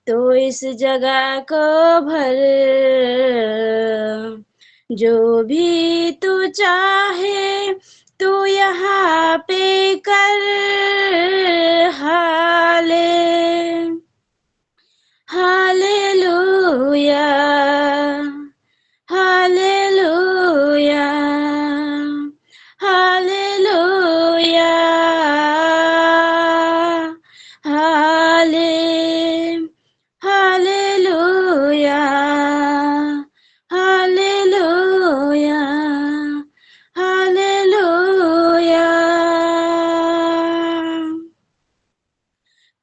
तो इस जगह को भर, जो भी तू चाहे तू यहाँ पे कर। हाले हालेलुया हालेलुया हालेलुया हाले हालेलुया हालेलुया हालेलुया।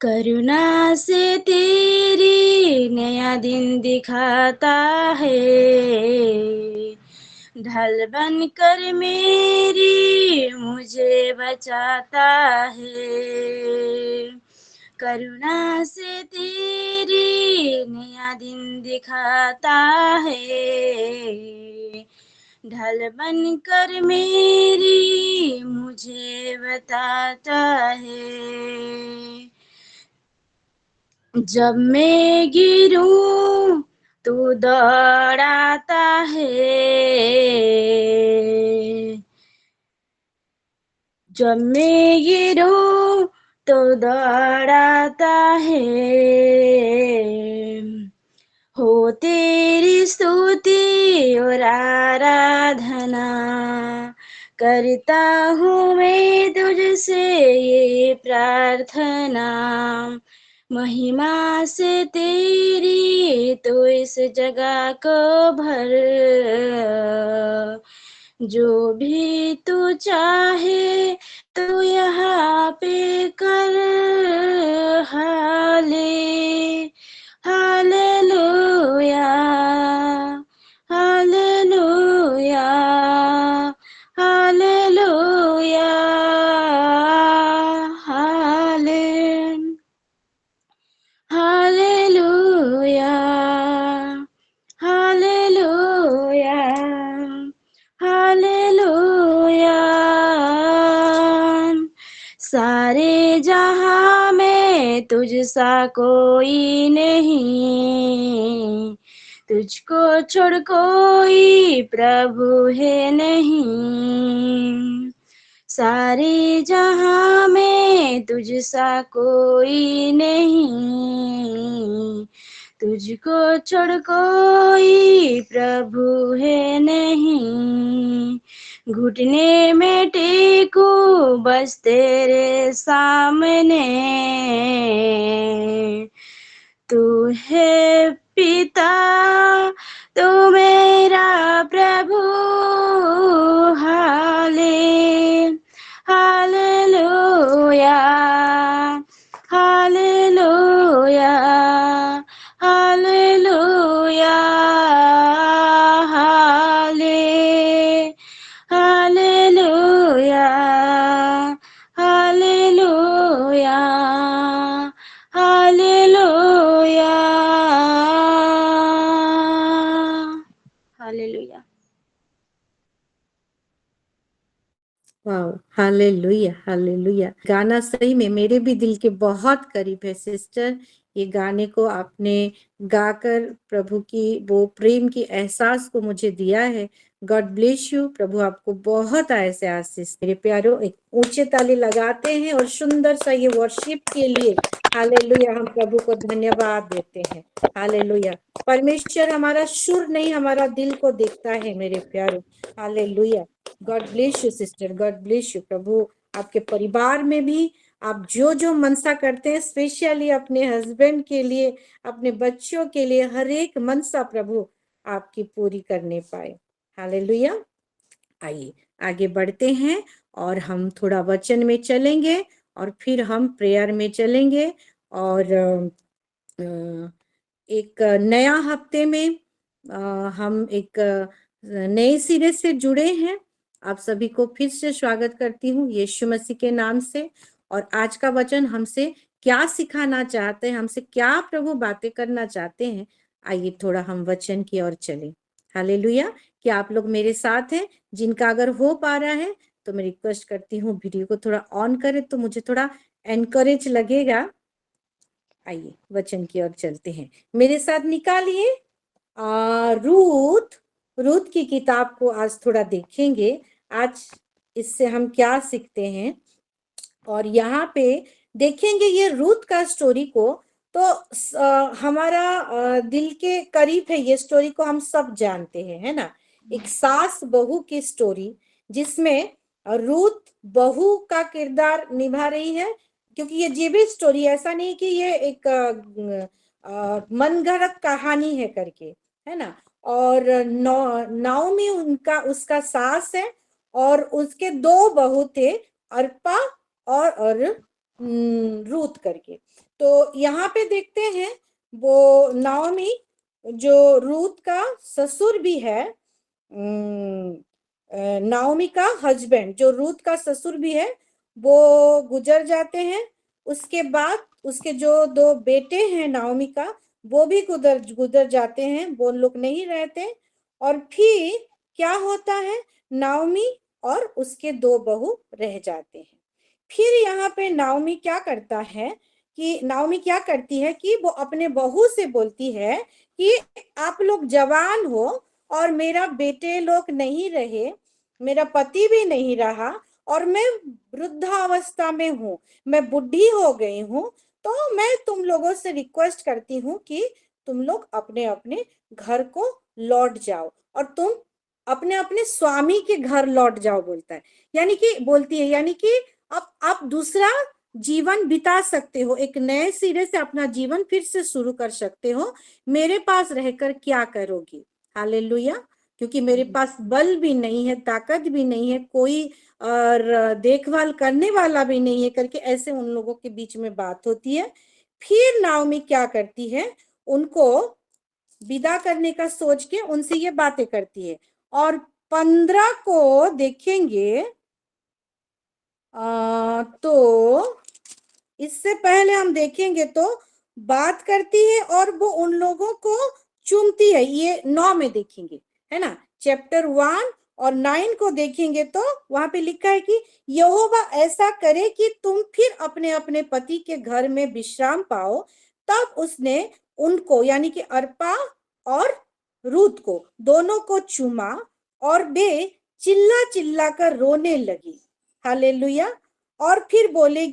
करुणा से तेरी नया दिन दिखाता है, ढल बन कर मेरी मुझे बचाता है। करुणा से तेरी नया दिन दिखाता है, ढल बन कर मेरी मुझे बताता है। जब मैं गिरूं तू दौड़ाता है, जब मैं गिरूं तो दौड़ाता है। हो तेरी स्तुति और आराधना करता हूँ मैं तुझसे ये प्रार्थना। महिमा से तेरी तो इस जगह को भर, जो भी तू चाहे तो यहाँ पे कर। हाले हालेलुया हालेलुया हालेलुया हाले हालेलुया हालेलुया हालेलुया। सारे जहां में तुझसा कोई नहीं, तुझको छोड़ कोई प्रभु है नहीं। सारे जहां में तुझसा कोई नहीं, तुझको छोड़ कोई प्रभु है नहीं। घुटने में टेकू बस तेरे सामने, तू है पिता तू मेरा प्रभु। हाले हालेलुया हालेलुया हालेलुया हाले हालेलुया हालेलुया हालेलुया हालेलुया। वाह, हालेलुया हालेलुया। गाना सही में मेरे भी दिल के बहुत करीब है सिस्टर। ये गाने को आपने गाकर प्रभु की वो प्रेम की एहसास को मुझे दिया है। God bless you. प्रभु आपको बहुत ऐसे आशीष। मेरे प्यारो एक ऊंचे ताली लगाते हैं और सुंदर सा ये वर्शिप के लिए हालेलुया हम प्रभु को धन्यवाद देते हैं। हालेलुया। परमेश्वर हमारा सुर नहीं हमारा दिल को देखता है मेरे प्यारो। Hallelujah. God bless you sister, God bless you. प्रभु आपके परिवार में भी आप जो जो मनसा करते हैं, स्पेशली अपने हस्बैंड के लिए, अपने बच्चों के लिए, हर एक मनसा प्रभु आपकी पूरी करने पाए। हालेलुया। आइए आगे बढ़ते हैं और हम थोड़ा वचन में चलेंगे और फिर हम प्रेयर में चलेंगे। और एक नया हफ्ते में हम एक नए सिरे से जुड़े हैं। आप सभी को फिर से स्वागत करती हूँ यीशु मसीह के नाम से। और आज का वचन हमसे क्या सिखाना चाहते हैं, हमसे क्या प्रभु बातें करना चाहते हैं, आइए थोड़ा हम वचन की ओर चलें। हालेलुया। क्या आप लोग मेरे साथ हैं? जिनका अगर हो पा रहा है तो मैं रिक्वेस्ट करती हूँ वीडियो को थोड़ा ऑन करें तो मुझे थोड़ा एनकरेज लगेगा। आइए वचन की ओर चलते हैं, मेरे साथ निकालिए रूथ। रूथ की किताब को आज थोड़ा देखेंगे, आज इससे हम क्या सीखते हैं। और यहाँ पे देखेंगे ये रूथ का स्टोरी को, तो हमारा दिल के करीब है ये स्टोरी को, हम सब जानते हैं, है ना। एक सास बहू की स्टोरी जिसमें रूथ बहू का किरदार निभा रही है, क्योंकि ये भी स्टोरी ऐसा नहीं कि ये एक मनगढ़ंत कहानी है करके, है ना। और नाओमी उनका उसका सास है, और उसके दो बहू थे, अर्पा और रूथ करके। तो यहाँ पे देखते हैं वो नाओमी जो रूथ का ससुर भी है, नाओमी का हस्बैंड जो रूथ का ससुर भी है, वो गुजर जाते हैं। उसके बाद उसके जो दो बेटे हैं नाओमी का, वो भी गुजर गुजर जाते हैं, वो लोग नहीं रहते। और फिर क्या होता है, नाओमी और उसके दो बहू रह जाते हैं। फिर यहाँ पे नाओमी क्या करता है कि नाओमी क्या करती है कि वो अपने बहू से बोलती है कि आप लोग जवान हो और मेरा बेटे लोग नहीं रहे, मेरा पति भी नहीं रहा, और मैं वृद्धावस्था में हूँ, मैं बुढ़ी हो गई हूँ, तो मैं तुम लोगों से रिक्वेस्ट करती हूँ कि तुम लोग अपने अपने घर को लौट जाओ, और तुम अपने अपने स्वामी के घर लौट जाओ, बोलता है। यानी कि बोलती है, यानी कि आप दूसरा जीवन बिता सकते हो, एक नए सिरे से अपना जीवन फिर से शुरू कर सकते हो, मेरे पास रहकर क्या करोगी। हालेलुया। क्योंकि मेरे पास बल भी नहीं है, ताकत भी नहीं है, कोई और देखभाल करने वाला भी नहीं है करके, ऐसे उन लोगों के बीच में बात होती है। फिर नाओमी क्या करती है, उनको विदा करने का सोच के उनसे ये बातें करती है। और 15 को देखेंगे तो इससे पहले हम देखेंगे तो बात करती है और वो उन लोगों को चूमती है, ये 9 में देखेंगे, है ना। चैप्टर 1 और 9 को देखेंगे तो वहां पे लिखा है कि यहोवा ऐसा करे कि तुम फिर अपने अपने पति के घर में विश्राम पाओ। तब उसने उनको यानी कि अर्पा और रूथ को दोनों को चूमा, और वे चिल्ला चिल्ला कर रोने लगी। हालेलुया। और फिर बोले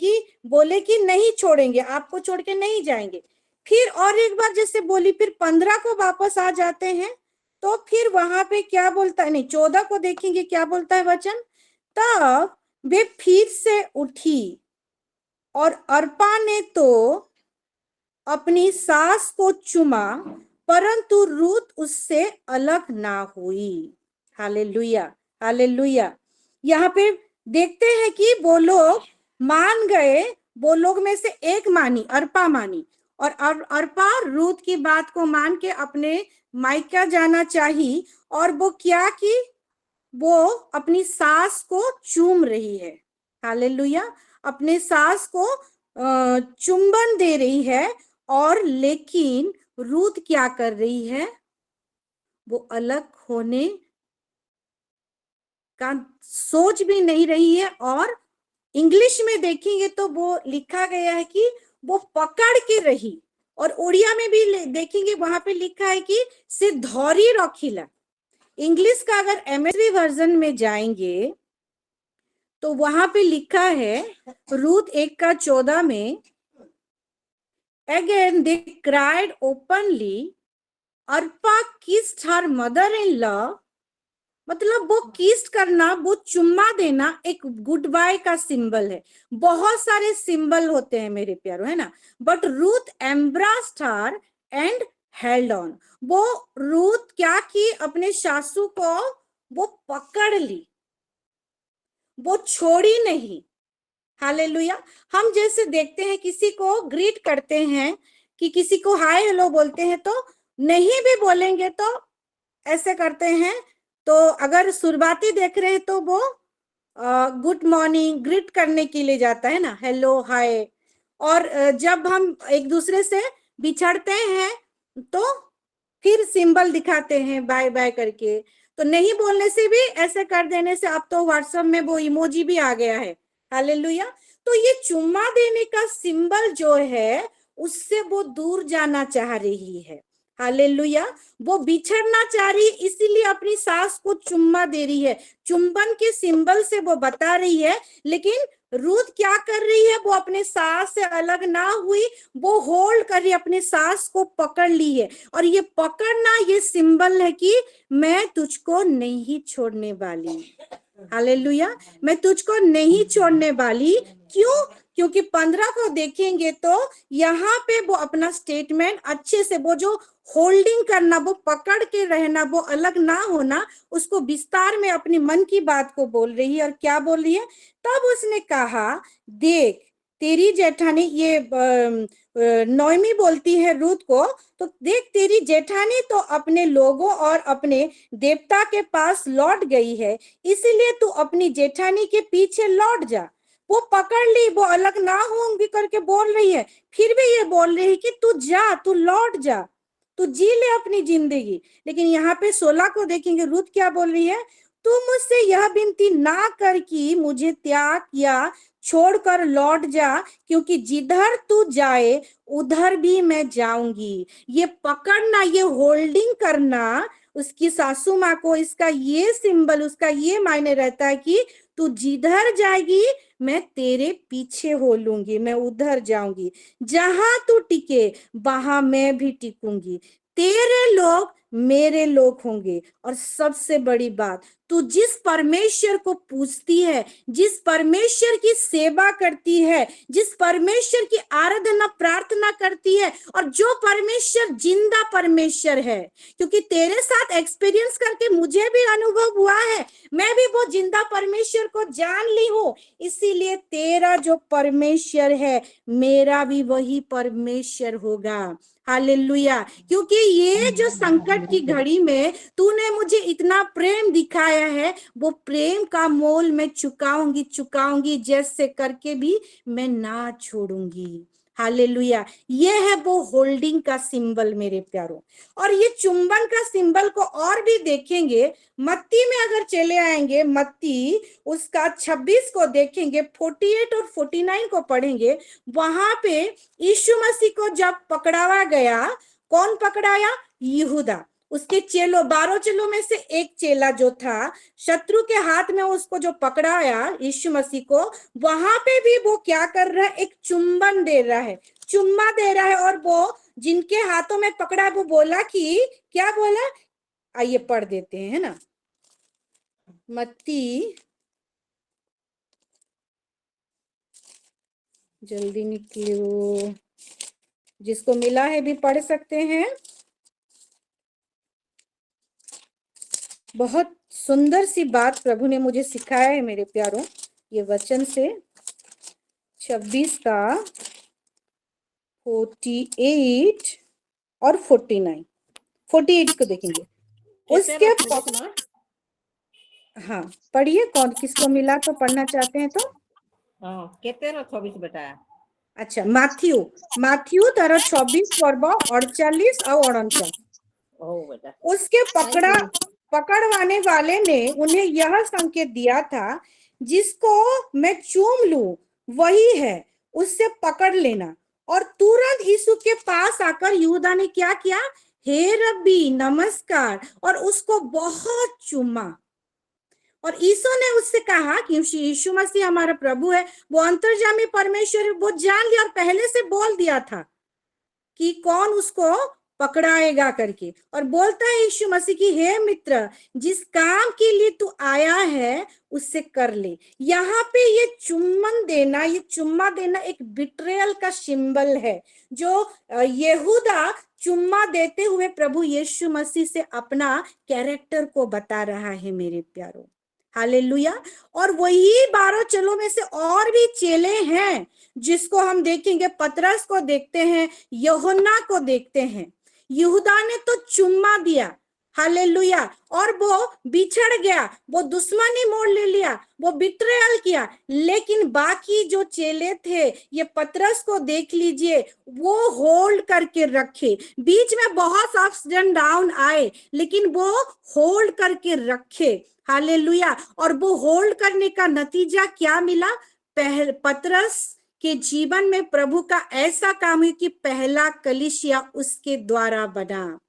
कि नहीं छोड़ेंगे, आपको छोड़ के नहीं जाएंगे। फिर और एक बार जैसे बोली, फिर 15 को वापस आ जाते हैं। तो फिर वहां पे क्या बोलता है, नहीं 14 को देखेंगे क्या बोलता है वचन। तब वे फिर से उठी, और अर्पा ने तो अपनी सास को चुमा, परंतु रूथ उससे अलग ना हुई। Hallelujah, hallelujah. यहाँ पे देखते हैं कि वो लोग मान गए, वो लोग में से एक मानी, अर्पा मानी, और अर्पा रूथ की बात को मान के अपने मायका जाना चाहिए। और वो क्या कि वो अपनी सास को चूम रही है। हालेलुया। अपने सास को चुंबन दे रही है, और लेकिन रूथ क्या कर रही है, वो अलग होने का सोच भी नहीं रही है। और इंग्लिश में देखेंगे तो वो लिखा गया है कि वो पकड़ के रही, और उड़िया में भी देखेंगे वहां पे लिखा है कि से धौरी रखिला। इंग्लिश का अगर एमएसवी वर्जन में जाएंगे तो वहां पे लिखा है रूथ 1:14 में, again they cried openly, Arpa kissed her mother in law. मतलब वो किस करना, वो चुम्मा देना एक गुड बाय का सिंबल है। बहुत सारे सिंबल होते हैं मेरे प्यारो, है ना। But Ruth embraced her and held on. वो रूथ क्या की, अपने सासू को वो पकड़ ली, वो छोड़ी नहीं। हालेलुया। हम जैसे देखते हैं किसी को ग्रीट करते हैं, कि किसी को हाय हेलो बोलते हैं, तो नहीं भी बोलेंगे तो ऐसे करते हैं। तो अगर शुरुआती देख रहे हैं तो वो गुड मॉर्निंग ग्रीट करने के लिए जाता है ना, हेलो हाय। और जब हम एक दूसरे से बिछड़ते हैं तो फिर सिंबल दिखाते हैं बाय बाय करके। तो नहीं बोलने से भी, ऐसे कर देने से, अब तो व्हाट्सएप में वो इमोजी भी आ गया है। हालेलुया। तो ये चुम्मा देने का सिंबल जो है उससे वो दूर जाना चाह रही है। हालेलुया। वो बिछड़ना चाह रही है, इसीलिए अपनी सास को चुम्मा दे रही है, चुंबन के सिंबल से वो बता रही है। लेकिन रूथ क्या कर रही है, वो अपने सास से अलग ना हुई, वो होल्ड कर रही है, अपने सास को पकड़ ली है। और ये पकड़ना ये सिंबल है कि मैं तुझको नहीं छोड़ने वाली। हालेलुया। मैं तुझको नहीं छोड़ने वाली। क्यों? क्योंकि 15 को देखेंगे तो यहाँ पे वो अपना स्टेटमेंट अच्छे से, वो जो होल्डिंग करना, वो पकड़ के रहना, वो अलग ना होना, उसको विस्तार में अपनी मन की बात को बोल रही है। और क्या बोल रही है? तब उसने कहा, देख तेरी जेठानी, ये नोएमी बोलती है रूथ को, तो देख तेरी जेठानी तो अपने लोगों और अपने देवता के पास लौट गई है, इसीलिए तू अपनी जेठानी के पीछे लौट जा। वो पकड़ ली, वो अलग ना होंगी करके बोल रही है, फिर भी ये बोल रही है कि तू जा, तू लौट जा, तू जी ले अपनी जिंदगी। लेकिन यहाँ पे 16 को देखेंगे, रूथ क्या बोल रही है? तू मुझसे यह विनती ना कर कि मुझे त्याग या छोड़कर लौट जा, क्योंकि जिधर तू जाए उधर भी मैं जाऊंगी। ये पकड़ना, ये होल्डिंग करना उसकी सासू माँ को, इसका ये सिंबल, उसका ये मायने रहता है कि तू जिधर जाएगी मैं तेरे पीछे हो लूंगी, मैं उधर जाऊंगी, जहां तू टिके वहां मैं भी टिकूंगी, तेरे लोग मेरे लोग होंगे। और सबसे बड़ी बात, तू जिस परमेश्वर को पूजती है, जिस परमेश्वर की सेवा करती है, जिस परमेश्वर की आराधना प्रार्थना करती है, और जो परमेश्वर जिंदा परमेश्वर है, क्योंकि तेरे साथ एक्सपीरियंस करके मुझे भी अनुभव हुआ है, मैं भी वो जिंदा परमेश्वर को जान ली हूं, इसीलिए तेरा जो परमेश्वर है मेरा भी वही परमेश्वर होगा। हालेलुया। क्योंकि ये जो संकट की घड़ी में तूने मुझे इतना प्रेम दिखाया है, वो प्रेम का मोल मैं चुकाऊंगी चुकाऊंगी, जैसे करके भी मैं ना छोड़ूंगी। हालेलुया। ये है वो होल्डिंग का सिंबल मेरे प्यारों। और ये चुंबन का सिंबल को और भी देखेंगे, मत्ती में अगर चले आएंगे, मत्ती उसका 26 को देखेंगे, 48 और 49 को पढ़ेंगे, वहां पे यीशु मसीह को जब पकड़ावा गया, कौन पकड़ाया? यहूदा। उसके चेलों, 12 चेलों में से एक चेला जो था, शत्रु के हाथ में उसको जो पकड़ाया यीशु मसीह को, वहां पे भी वो क्या कर रहा है? एक चुंबन दे रहा है, चुम्मा दे रहा है। और वो जिनके हाथों में पकड़ा, वो बोला कि, क्या बोला? आइए पढ़ देते हैं, है ना, मत्ती, जल्दी निकलो, जिसको मिला है भी पढ़ सकते हैं। बहुत सुंदर सी बात प्रभु ने मुझे सिखाया है मेरे प्यारों, ये वचन से 26 का 48 और 49, 48 को देखेंगे। उसके हाँ पढ़िए, कौन किसको मिला तो पढ़ना चाहते हैं तो। बेटा, अच्छा, माथ्यू तारा 26 वर्ब 48 और 49। उसके पकड़वाने वाले ने उन्हें यह संकेत दिया था, जिसको मैं चूम लूं वही है, उससे पकड़ लेना। और तुरंत यीशु के पास आकर यहूदा ने क्या किया? हे रब्बी नमस्कार, और उसको बहुत चूमा। और यीशु ने उससे कहा कि यीशु मसीह हमारा प्रभु है, वो अंतर्यामी परमेश्वर है, वो जान लिया और पहले से बोल दिया था कि कौन उसको पकड़ाएगा करके। और बोलता है यीशु मसीह की, हे मित्र, जिस काम के लिए तू आया है उससे कर ले। यहाँ पे ये चुम्बन देना, ये चुम्मा देना एक बिट्रेयल का सिंबल है, जो यहूदा चुम्मा देते हुए प्रभु यीशु मसीह से अपना कैरेक्टर को बता रहा है मेरे प्यारों। हालेलुया। और वही 12 चेलों में से और भी चेले हैं, जिसको हम देखेंगे, पतरस को देखते हैं, यूहन्ना को देखते हैं। यहूदा ने तो चुम्मा दिया, हालेलुया, और वो बिछड़ गया, वो दुश्मनी मोड़ ले लिया, वो बिट्रेयल किया। लेकिन बाकी जो चेले थे, ये पतरस को देख लीजिए, वो होल्ड करके रखे। बीच में बहुत अप्स एंड डाउन आए, लेकिन वो होल्ड करके रखे। हालेलुया। और वो होल्ड करने का नतीजा क्या मिला? पतरस के जीवन में प्रभु का ऐसा काम है कि पहला कलीसिया उसके द्वारा बना।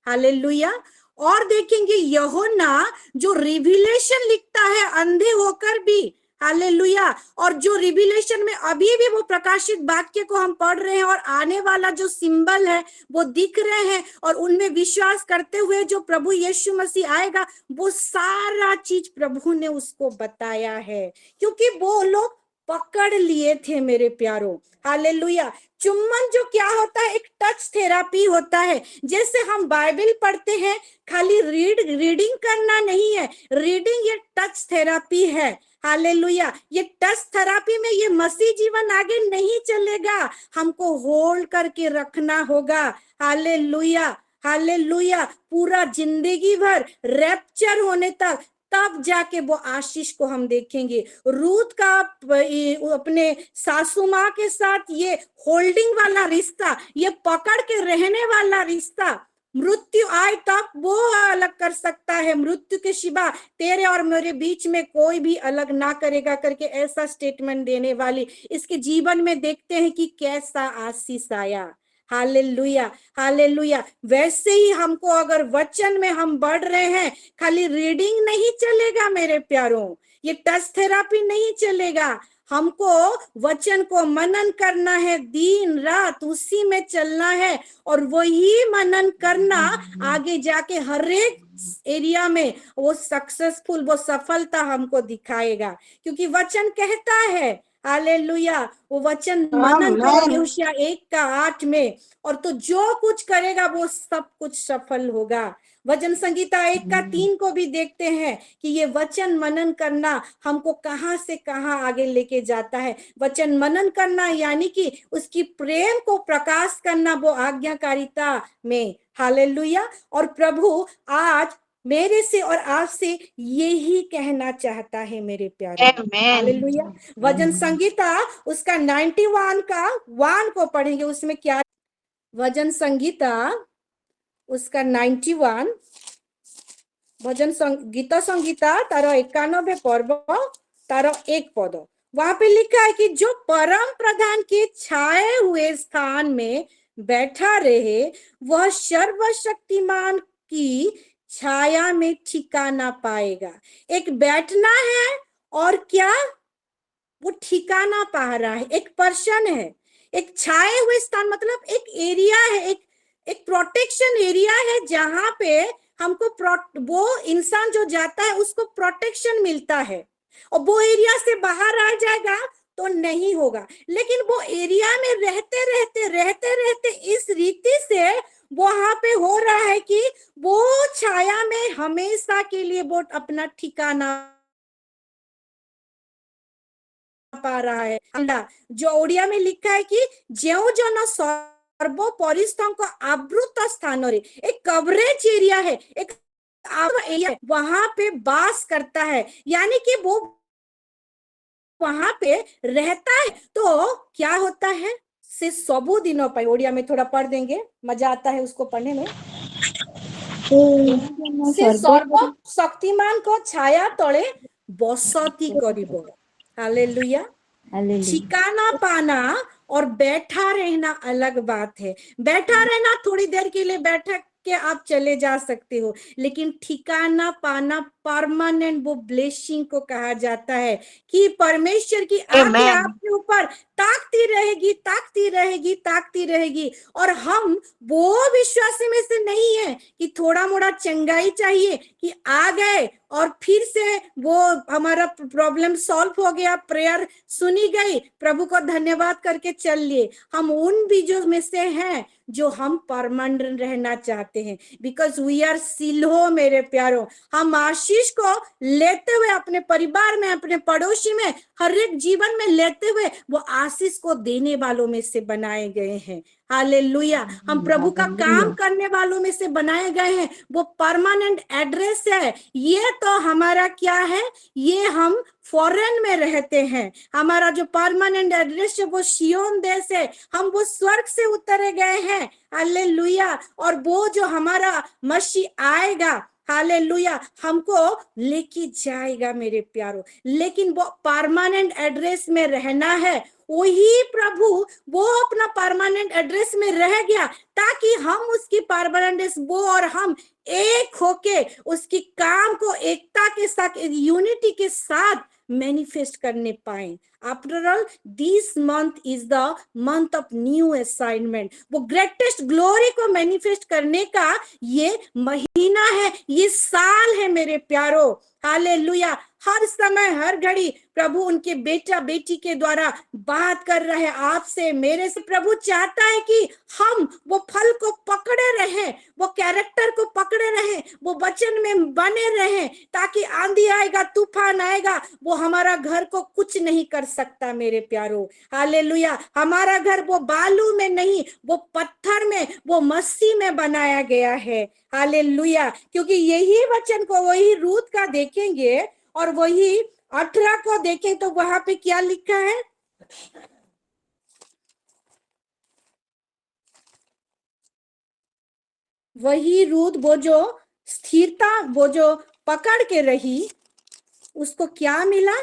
हालेलुया। और देखेंगे यूहन्ना जो रिविलेशन लिखता है अंधे होकर भी, हालेलुया, और जो रिविलेशन में अभी भी वो प्रकाशित वाक्य को हम पढ़ रहे हैं और आने वाला जो सिंबल है वो दिख रहे हैं, और उनमें विश्वास करते हुए जो प्रभु यीशु मसीह आएगा वो सारा चीज प्रभु ने उसको बताया है, क्योंकि वो लोग पकड़ लिए थे मेरे प्यारो। हालेलुया। चुम्बन जो क्या होता है, एक टच थेरापी होता है। जैसे हम बाइबल पढ़ते हैं, खाली रीडिंग करना नहीं है, रीडिंग ये टच थेरापी है। हालेलुया। ये टच थेरापी में ये मसीह जीवन आगे नहीं चलेगा, हमको होल्ड करके रखना होगा। Hallelujah, hallelujah. पूरा जिंदगी भर रैप्चर होने तक, तब जाके वो आशीष को हम देखेंगे। रूथ का अपने सासू माँ के साथ ये होल्डिंग वाला रिश्ता, ये पकड़ के रहने वाला रिश्ता, मृत्यु आए तब वो अलग कर सकता है, मृत्यु के सिवा तेरे और मेरे बीच में कोई भी अलग ना करेगा करके ऐसा स्टेटमेंट देने वाली इसके जीवन में देखते हैं कि कैसा आशीष आया। Hallelujah, hallelujah. वैसे ही हमको अगर वचन में हम बढ़ रहे हैं, खाली रीडिंग नहीं चलेगा मेरे प्यारों, ये टच थेरापी नहीं चलेगा, हमको वचन को मनन करना है, दिन रात उसी में चलना है, और वही मनन करना आगे जाके हर एक एरिया में वो सक्सेसफुल, वो सफलता हमको दिखाएगा, क्योंकि वचन कहता है, हालेलुया, वो वचन मनन करो यहोशू 1:8 में, और तो जो कुछ करेगा वो सब कुछ सफल होगा। वचन संहिता 1:3 को भी देखते हैं कि ये वचन मनन करना हमको कहां से कहां आगे लेके जाता है। वचन मनन करना यानी कि उसकी प्रेम को प्रकाश करना वो आज्ञाकारिता में। हालेलुया। और प्रभु आज मेरे से और आपसे यही कहना चाहता है मेरे प्यारे। हालेलुया। वचन संहिता उसका 91 का 1 को पढ़ेंगे, उसमें क्या, वचन संहिता उसका 91, भजन गीत संगीता तार 91 पर्व तार 1 पद, वहां पे लिखा है कि जो परम प्रधान के छाए हुए स्थान में बैठा रहे वह सर्वशक्तिमान की छाया में ठिकाना पाएगा। एक बैठना है और क्या, वो ठिकाना पा रहा है, एक पर्सन है। एक छाए हुए स्थान मतलब एक एरिया है, एक प्रोटेक्शन एरिया है, जहां पे हमको वो इंसान जो जाता है उसको प्रोटेक्शन मिलता है, और वो एरिया से बाहर आ जाएगा तो नहीं होगा। लेकिन वो एरिया में रहते रहते रहते रहते इस रीति से वहां पे हो रहा है कि वो छाया में हमेशा के लिए वो अपना ठिकाना पा रहा है। जो ओडिया में लिखा है कि जेउ जन सर्वपरिस्थंक आवृत स्थान रे, एक कवरेज एरिया है, एक एरिया है, वहां पे वास करता है, यानी कि वो वहां पे रहता है। तो क्या होता है, से सबु दिनों पर, ओडिया में थोड़ा पढ़ देंगे, मजा आता है उसको पढ़ने में। से सर्व शक्तिमान को छाया तले बसती करिब। हालेलुया। ठिकाना पाना और बैठा रहना अलग बात है। बैठा रहना थोड़ी देर के लिए बैठ के आप चले जा सकते हो, लेकिन ठिकाना पाना परमानेंट, वो ब्लेसिंग को कहा जाता है कि परमेश्वर की आंखें आपके ऊपर ताकती रहेगी, ताकती रहेगी, ताकती रहेगी। और हम वो विश्वासी में से नहीं है कि थोड़ा मोड़ा चंगाई चाहिए कि आ गए और फिर से वो हमारा प्रॉब्लम सॉल्व हो गया, प्रेयर सुनी गई, प्रभु को धन्यवाद करके चल लिए। हम उन बीजों में से हैं जो हम परमानेंट रहना चाहते हैं, बिकॉज वी आर सिल्हो मेरे प्यारों। हम आशीष को लेते हुए अपने परिवार में, अपने पड़ोसी में, हर एक जीवन में लेते हुए वो आशीष को देने वालों में से बनाए गए हैं। हालेलुया। हम प्रभु का काम करने वालों में से बनाए गए हैं, वो परमानेंट एड्रेस है। ये तो हमारा क्या है, ये हम फॉरेन में रहते हैं, हमारा जो परमानेंट एड्रेस है वो सियोन देश है, हम वो स्वर्ग से उतरे गए हैं। हालेलुया। और वो जो हमारा मसीह आएगा, हालेलुया, हमको लेके जाएगा मेरे प्यारों। लेकिन वो परमानेंट एड्रेस में रहना है, वही प्रभु वो अपना परमानेंट एड्रेस में रह गया, ताकि हम उसकी परमानेंट एड्रेस, वो और हम एक होके उसकी काम को एकता के साथ, यूनिटी के साथ मैनिफेस्ट करने पाए। After all this month is the month of new assignment. वो ग्रेटेस्ट ग्लोरी को मैनिफेस्ट करने का ये महीना है, ये साल है मेरे प्यारो। हालेलुया। हर समय हर घड़ी प्रभु उनके बेटा बेटी के द्वारा बात कर रहे हैं आपसे, मेरे से। प्रभु चाहता है कि हम वो फल को पकड़े रहें, वो कैरेक्टर को पकड़े रहें, वो वचन में बने रहें, ताकि आंधी आएगा, तूफान आएगा, वो हमारा घर को कुछ नहीं कर सकता मेरे प्यारो। हालेलुया। हमारा घर वो बालू में नहीं, वो पत्थर में, वो मस्सी में बनाया गया है। हालेलुया। क्योंकि यही वचन को वही रूत का देखेंगे और वही 18 को देखें तो वहां पे क्या लिखा है, वही रूत वो जो स्थिरता, वो जो पकड़ के रही, उसको क्या मिला?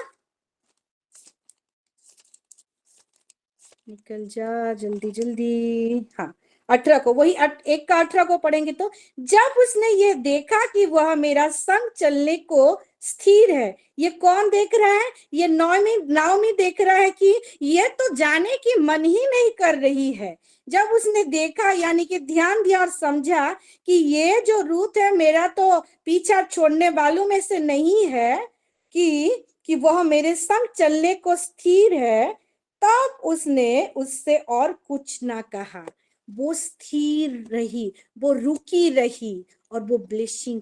निकल जा जल्दी जल्दी। हाँ, 18 को, वही 1 का 18 को पढ़ेंगे तो, जब उसने ये देखा कि वह मेरा संग चलने को स्थिर है। ये कौन देख रहा है? ये नाओमी देख रहा है कि ये तो जाने की मन ही नहीं कर रही है। जब उसने देखा, यानी कि ध्यान दिया और समझा कि ये जो रूत है मेरा तो पीछा छोड़ने वालों में से नहीं है, कि वह मेरे संग चलने को स्थिर है, तब उसने उससे और कुछ ना कहा। वो स्थिर रही, वो रुकी रही, और वो ब्लेसिंग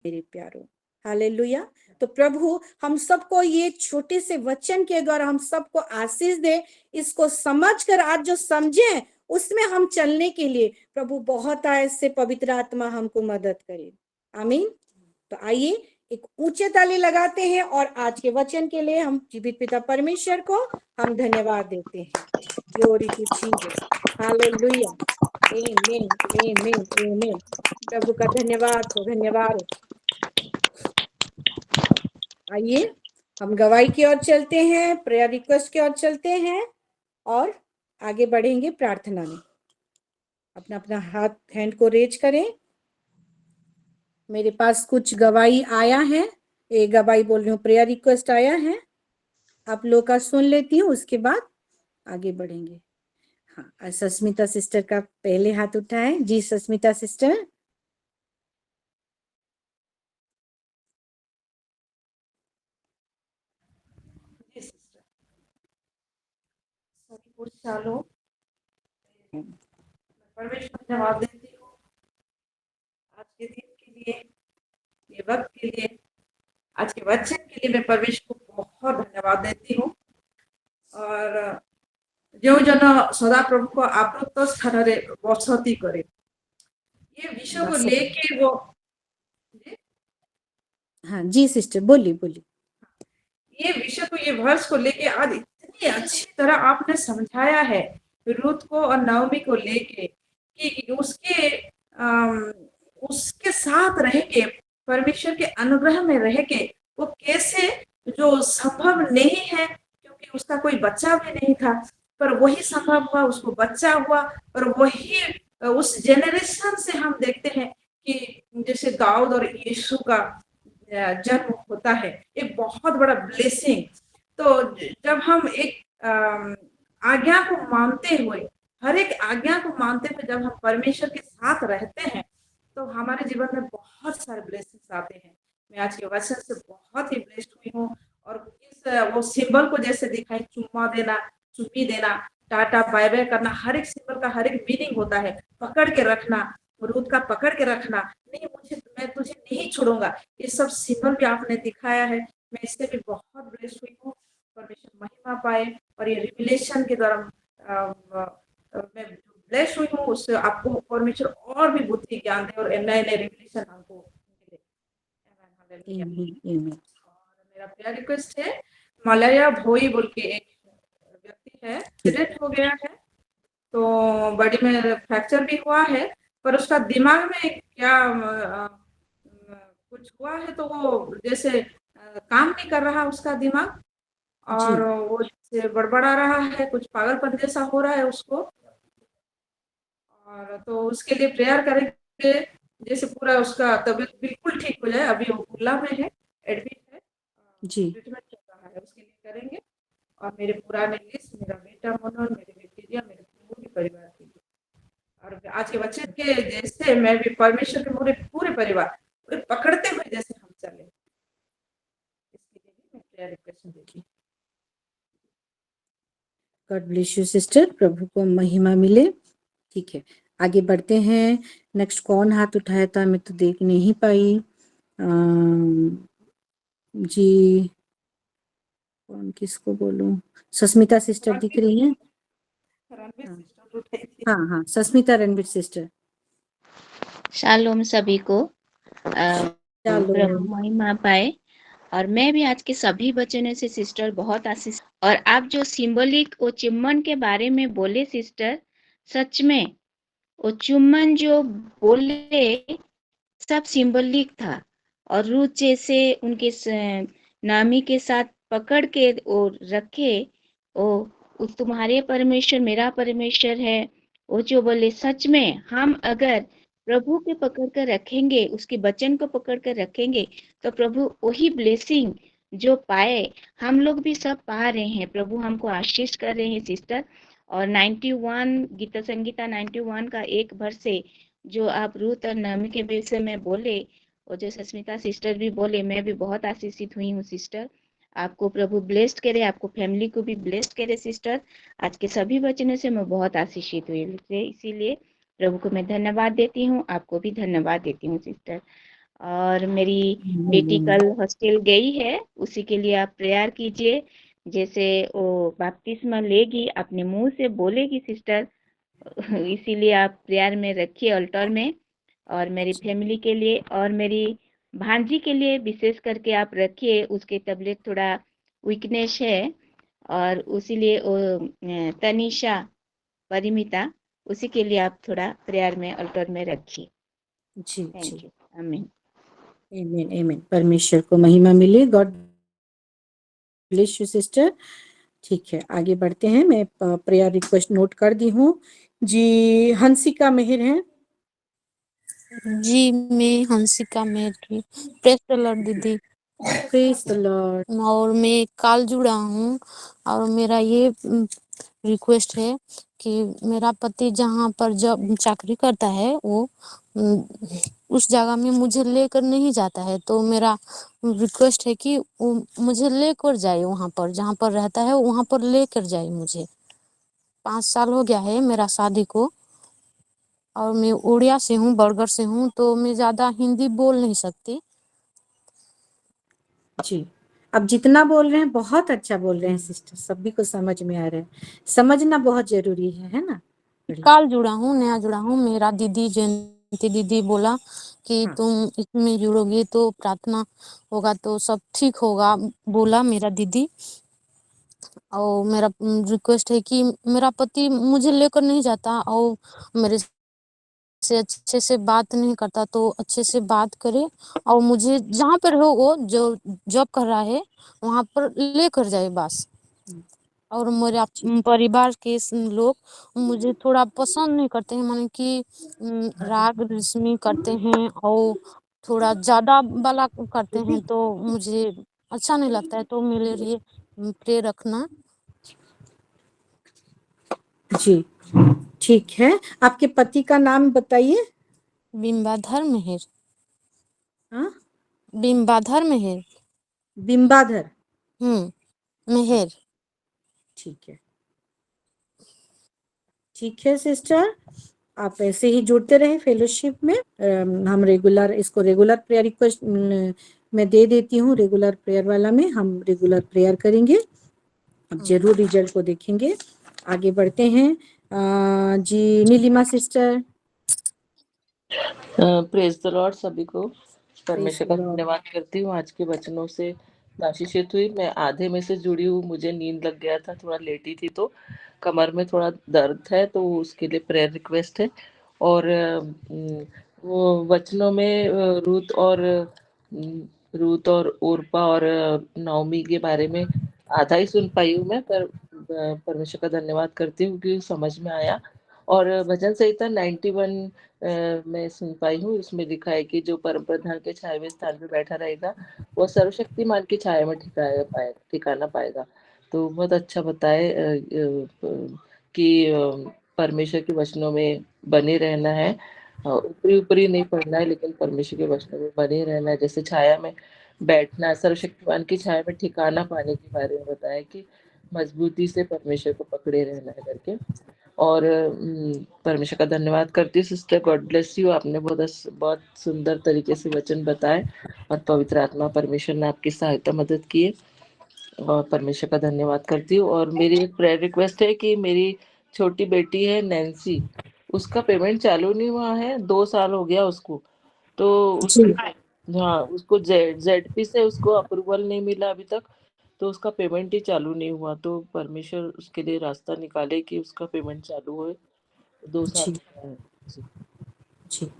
मेरे प्यारो। हालेलुया। तो प्रभु हम सबको ये छोटे से वचन के द्वारा हम सबको आशीष दे। इसको समझकर आज जो समझे उसमें हम चलने के लिए प्रभु बहुत आए से पवित्र आत्मा हमको मदद करे। आमीन। तो आइए एक ऊंचे ताली लगाते हैं और आज के वचन के लिए हम जीवित पिता परमेश्वर को हम धन्यवाद देते हैं। Glory to Jesus. हालेलुया। आमीन आमीन आमीन। प्रभु का धन्यवाद हो, धन्यवाद। आइए हम गवाही की ओर चलते हैं, प्रेयर रिक्वेस्ट की ओर चलते हैं और आगे बढ़ेंगे प्रार्थना में। अपना अपना हैंड को रेज करें। मेरे पास कुछ गवाही आया है, एक गवाही बोल रही हूँ, प्रेयर रिक्वेस्ट आया है, आप लोग का सुन लेती हूँ, उसके बाद आगे बढ़ेंगे। हाँ, सस्मिता सिस्टर का पहले हाथ उठा है। जी सस्मिता सिस्टर। सभी कुछ सालों परमेश्वर धन्यवाद देती हूँ आज के दिन के लिए, ये वक्त के लिए, आज के वचन के लिए मैं परमेश्वर को बहुत धन्यवाद देती हूँ। और जो जन सदा प्रभु को आप्लुत स्थान बसती करे, ये विषय को लेके वो, हाँ जी सिस्टर बोलिए बोलिए। ये विषय को, ये वर्ष को लेके आज इतनी अच्छी तरह आपने समझाया है रूथ को और नवमी को लेके, कि उसके साथ रह के, परमेश्वर के अनुग्रह में रह के वो कैसे, जो संभव नहीं है क्योंकि उसका कोई बच्चा भी नहीं था, पर वही संभव हुआ, उसको बच्चा हुआ। और वही उस जेनरेशन से हम देखते हैं कि जैसे दाऊद और यीशु का जन्म होता है, एक बहुत बड़ा ब्लेसिंग। तो जब हम एक आज्ञा को मानते हुए, हर एक आज्ञा को मानते हुए जब हम परमेश्वर के साथ रहते हैं, तो हमारे जीवन में बहुत सारे ब्लेसिंग्स आते हैं। मैं आज के वचन से बहुत ही ब्लेस्ड हुई हूँ। और इस वो सिंबल को जैसे दिखाई, चुम्मा देना, चुम्मी देना, टाटा बाय बाय करना, हर एक सिंबल का हर एक मीनिंग होता है। पकड़ के रखना, रूद का पकड़ के रखना, नहीं मैं तुझे नहीं छोड़ूंगा, ये सब सिंबल भी आपने दिखाया है। मैं इससे भी बहुत ब्लेस्ड हुई हूँ। परमेश्वर महिमा पाए। और ये रिविलेशन के द्वारा मैं ब्लेस्ड हुई हूँ, उससे आपको परमेश्वर और भी बुद्धि ज्ञान दे और नए नए रिविलेशन हमको मिले। मेरा प्यार रिक्वेस्ट है, मलया भोई बोल के एक व्यक्ति है, एक्सीडेंट हो गया है, तो बॉडी में फ्रैक्चर भी हुआ है, पर उसका दिमाग में क्या कुछ हुआ है, तो वो जैसे काम नहीं कर रहा उसका दिमाग। और वो जैसे बड़बड़ा रहा है, कुछ पागलपन जैसा हो रहा है उसको, और तो उसके लिए प्रेयर करेंगे, जैसे पूरा उसका तबीयत बिल्कुल ठीक हो जाए। अभी वो कुल्ला में है, एडमिट है, जी ट्रीटमेंट चल रहा है, उसके लिए करेंगे। और मेरे पुराने लिस्ट, मेरा बेटा मनोहर, मेरी बेटी रिया, मेरे पूरे परिवार के लिए, और आज के बच्चे के जैसे मैं भी परमेश्वर के पूरे पूरे परिवार पूरे पकड़ते हुए जैसे हम चले, इसके लिए भी मैं प्रेयर रिक्वेस्ट देती हूँ। गॉड ब्लेस यू सिस्टर, प्रभु को महिमा मिले। ठीक है, आगे बढ़ते हैं। नेक्स्ट कौन हाथ उठाया था, मैं तो देख नहीं पाई। जी कौन, किसको बोलूं? सस्मिता सिस्टर दिख रही हैं? रणवीर हाँ सिस्टर उठाई थी। हाँ हाँ, सस्मिता रणवीर सिस्टर। शालोम सभी को, चलो। प्रभु महिमा पाए। और मैं भी आज के सभी वचनों से सिस्टर बहुत आशीष, और आप जो सिंबलिक वो चुम्बन के बारे में बोले सिस्टर, सच में वो चुम्बन जो बोले सब सिंबलिक था। और रूथ जैसे उनके नामी के साथ पकड़ के वो रखे, वो तुम्हारे परमेश्वर मेरा परमेश्वर है, वो जो बोले सच में हम अगर प्रभु के पकड़ कर रखेंगे, उसके वचन को पकड़ कर रखेंगे, तो प्रभु वही ब्लेसिंग जो पाए हम लोग भी सब पा रहे हैं। प्रभु हमको आशीष कर रहे हैं सिस्टर। और 91 गीता संगीता 91 का एक वर्ष से जो आप रूथ और नामी के विषय में बोले, और जो सस्मिता सिस्टर भी बोले, मैं भी बहुत आशीषित हुई हूँ सिस्टर। आपको प्रभु ब्लेस्ड करे, आपको फैमिली को भी ब्लेस्ड करे सिस्टर। आज के सभी वचनों से मैं बहुत आशीषित हुई, इसीलिए प्रभु को मैं धन्यवाद देती हूँ, आपको भी धन्यवाद देती हूँ सिस्टर। और मेरी बेटी कल हॉस्टल गई है, उसी के लिए आप प्रेयर कीजिए। जैसे वो बपतिस्मा लेगी, अपने मुंह से बोलेगी सिस्टर, इसीलिए आप प्रेयर में रखिए अल्टर में। और मेरी फैमिली के लिए और मेरी भांजी के लिए विशेष करके आप रखिए, उसके तबीयत थोड़ा वीकनेस है, और उसीलिए वो तनिषा परिमिता, उसी के लिए आप थोड़ा प्रेयर में अल्टर में रखिए। जी जी, थैंक यू, आमीन। आमीन आमीन, परमेश्वर को महिमा मिले। God bless you sister. ठीक है, आगे बढ़ते हैं। मैं प्रेयर रिक्वेस्ट नोट कर दी हूँ। जी हंसिका मेहर हैं। जी मैं हंसिका मेहर, प्रेस द लॉर्ड दीदी। Praise the Lord. और मैं काल जुड़ा हूँ, और मेरा ये रिक्वेस्ट है कि मेरा पति जहाँ पर जब चाकरी करता है वो उस जगह में मुझे लेकर नहीं जाता है, तो मेरा रिक्वेस्ट है कि वो मुझे लेकर जाए, वहाँ पर जहाँ पर रहता है वहाँ पर लेकर जाए मुझे। 5 साल हो गया है मेरा शादी को, और मैं उड़िया से हूँ, बरगढ़ से हूँ, तो मैं ज़्यादा हिंदी बोल नहीं सकती। जी, अब जितना बोल रहे हैं बहुत अच्छा बोल रहे हैं सिस्टर, सभी को समझ में आ रहा है। समझना बहुत जरूरी है ना। काल जुड़ा हूँ, नया जुड़ा हूँ। मेरा दीदी जयंती दीदी बोला कि हाँ। तुम इसमें जुड़ोगी तो प्रार्थना होगा तो सब ठीक होगा, बोला मेरा दीदी। और मेरा रिक्वेस्ट है कि मेरा पति मुझे लेकर नहीं जाता और मेरे से अच्छे से बात नहीं करता, तो अच्छे से बात करे और मुझे जहाँ पर हो वो जो जॉब कर रहा है वहाँ पर लेकर जाए बस। और मेरा परिवार के लोग मुझे थोड़ा पसंद नहीं करते हैं, माने कि राग रश्मि करते हैं और थोड़ा ज्यादा वाला करते हैं, तो मुझे अच्छा नहीं लगता है। तो मेरे लिए प्रे रखना। जी ठीक है, आपके पति का नाम बताइए। बिंबाधर मेहर। हाँ, बिंबाधर मेहर। बिंबाधर। मेहर। ठीक है, ठीक है सिस्टर, आप ऐसे ही जुड़ते रहे फेलोशिप में। हम रेगुलर इसको रेगुलर प्रेयर रिक्वेस्ट मैं दे देती हूँ। रेगुलर प्रेयर वाला में हम रेगुलर प्रेयर करेंगे, अब जरूर रिजल्ट को देखेंगे। आगे बढ़ते हैं। जी Nilima sister. Praise the Lord सभी को। प्रेज परमेश्वर द का लॉर्ड। धन्यवाद करती हूँ, आज के वचनों से आशीषित हुई। मैं आधे में से जुड़ी हूँ, मुझे नींद लग गया था, थोड़ा लेटी थी, तो कमर में थोड़ा दर्द है, तो उसके लिए प्रेयर रिक्वेस्ट है। और वो वचनों में रूत और ओरपा और नाओमी के बारे में आधा ही सुन पाई हूँ मैं, पर परमेश्वर का धन्यवाद करती हूँ कि समझ में आया। और भजन संहिता 91 मैं सुन पाई हूँ। उसमें लिखा है कि जो परम प्रधान के छाए स्थान पे बैठा रहेगा वो सर्वशक्तिमान की छाया में ठिकाना पाएगा। तो बहुत अच्छा बताए कि परमेश्वर के वचनों में बने रहना है। ऊपरी ऊपरी नहीं पढ़ना है, लेकिन परमेश्वर के वचनों में बने रहना है। जैसे छाया में बैठना, सर्वशक्तिमान की छाया में ठिकाना पाने के बारे में बताया कि मजबूती से परमेश्वर को पकड़े रहना है करके। और परमेश्वर का धन्यवाद करती हूँ सिस्टर, गॉड ब्लेस यू। आपने बहुत सुंदर तरीके से वचन बताए और पवित्र आत्मा परमेश्वर ने आपकी सहायता मदद की है, और परमेश्वर का धन्यवाद करती हूँ। और मेरी एक प्रेयर रिक्वेस्ट है कि मेरी छोटी बेटी है नैन्सी, उसका पेमेंट चालू नहीं हुआ है, 2 साल हो गया उसको। तो जी उसको, हाँ, उसको जेडपी से उसको अप्रूवल नहीं मिला अभी तक, तो उसका पेमेंट ही चालू नहीं हुआ। तो परमेश्वर उसके लिए रास्ता निकाले कि उसका पेमेंट चालू होए। 2 साल जी हो गया है। जी जी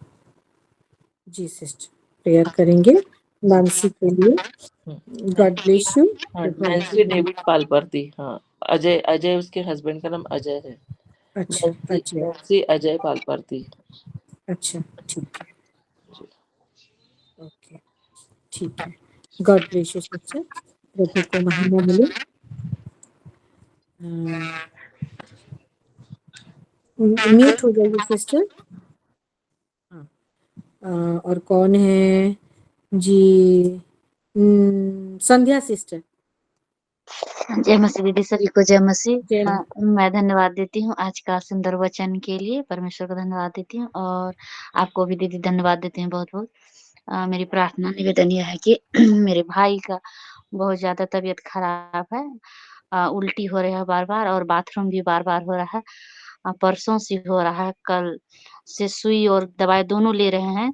जी सिस्टर, प्रेयर करेंगे जी। नांसी के लिए। God bless you. हाँ, नैन्सी डेविड पालपर्ती। हाँ, अजय अजय उसके हस्बैंड का नाम अजय है। अच्छा नैन्सी अच्छा नैन्सी अजय पालपर्ती। अच्छा, ठीक है, ओके, ठीक है। गॉड ब्लेस यू सिस्टर, प्रभु को महिमा मिले। म्यूट हो जाइए सिस्टर। हाँ, और कौन है जी? संध्या सिस्टर। जय मसीह दीदी, सभी को जय मसीह। जय मैं धन्यवाद देती हूँ आज का सुंदर वचन के लिए, परमेश्वर को धन्यवाद देती हूँ, और आपको भी दीदी धन्यवाद देती हूँ बहुत बहुत। मेरी प्रार्थना निवेदन यह है कि मेरे भाई का बहुत ज्यादा तबीयत खराब है, उल्टी हो रहा है बार बार, और बाथरूम भी बार बार हो रहा है। परसों से हो रहा है, कल से सुई और दवाई दोनों ले रहे हैं,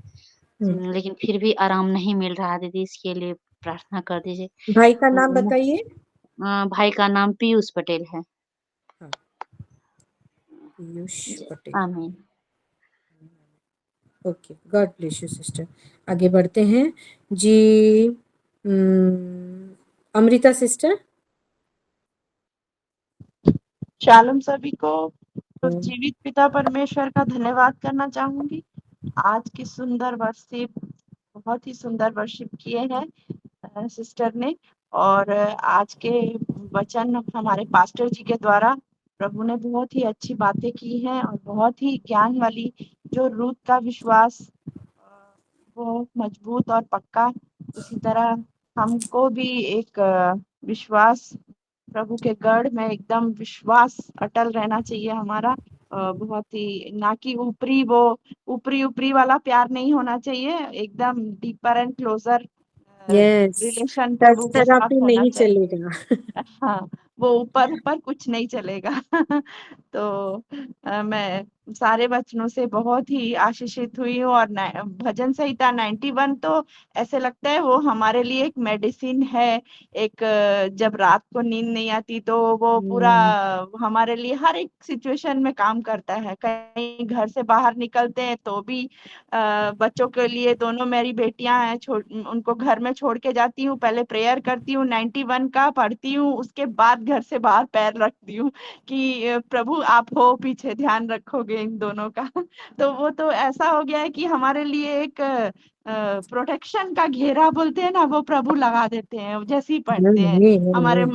लेकिन फिर भी आराम नहीं मिल रहा है दीदी, इसके लिए प्रार्थना कर दीजिए। भाई का नाम बताइए। भाई का नाम पीयूष पटेल है। हाँ, पीयूष जी, पटेल। आमीन। Okay, God bless you sister. आगे बढ़ते हैं जी। अमृता सिस्टर। शालोम सभी को। तो जीवित पिता परमेश्वर का धन्यवाद करना चाहूंगी। आज की सुंदर वर्शिप, बहुत ही सुंदर वर्शिप किए हैं सिस्टर ने, और आज के वचन हमारे पास्टर जी के द्वारा प्रभु ने बहुत ही अच्छी बातें की हैं, और बहुत ही ज्ञान वाली, जो रूथ का विश्वास वो मजबूत और पक्का, उसी तरह हमको भी एक विश्वास, प्रभु के गढ़ में एकदम विश्वास अटल रहना चाहिए हमारा। बहुत ही, ना कि ऊपरी ऊपरी वाला प्यार नहीं होना चाहिए, एकदम deeper and closer yes, relation touch प्रभु के साथ थेरापी होना नहीं चाहिए। चलेगा। हाँ, वो ऊपर ऊपर कुछ नहीं चलेगा। तो मैं सारे वचनों से बहुत ही आशीषित हुई हूँ, और भजन संहिता 91 तो ऐसे लगता है वो हमारे लिए एक मेडिसिन है। एक जब रात को नींद नहीं आती तो वो पूरा हमारे लिए हर एक सिचुएशन में काम करता है। कहीं घर से बाहर निकलते हैं तो भी बच्चों के लिए, दोनों मेरी बेटियां हैं, उनको घर में छोड़ के जाती हूँ, पहले प्रेयर करती हूँ, 91 का पढ़ती हूँ, उसके बाद घर से बाहर पैर रखती हूँ कि प्रभु आप हो, पीछे ध्यान रखोगे इन दोनों का। तो वो तो ऐसा हो गया है कि हमारे लिए एक प्रोटेक्शन का घेरा बोलते हैं ना, वो प्रभु लगा देते हैं जैसे ही पढ़ते हैं। हमारे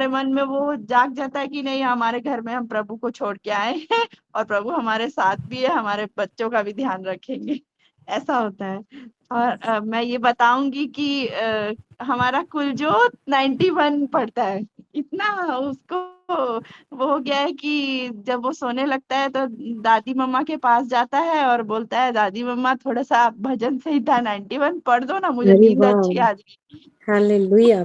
मन में वो जाग जाता है कि नहीं, हमारे घर में हम प्रभु को छोड़ के आए हैं, और प्रभु हमारे साथ भी है, हमारे बच्चों का भी ध्यान रखेंगे। ऐसा होता है। और मैं ये बताऊंगी कि हमारा कुलजोत 91 पढ़ता है। इतना उसको वो हो गया है कि जब वो सोने लगता है तो दादी मम्मा के पास जाता है और बोलता है, दादी मम्मा थोड़ा सा भजन संहिता 91 पढ़ दो ना, मुझे अरे नींद अच्छी वाह, आ जाएगी। हालेलुया,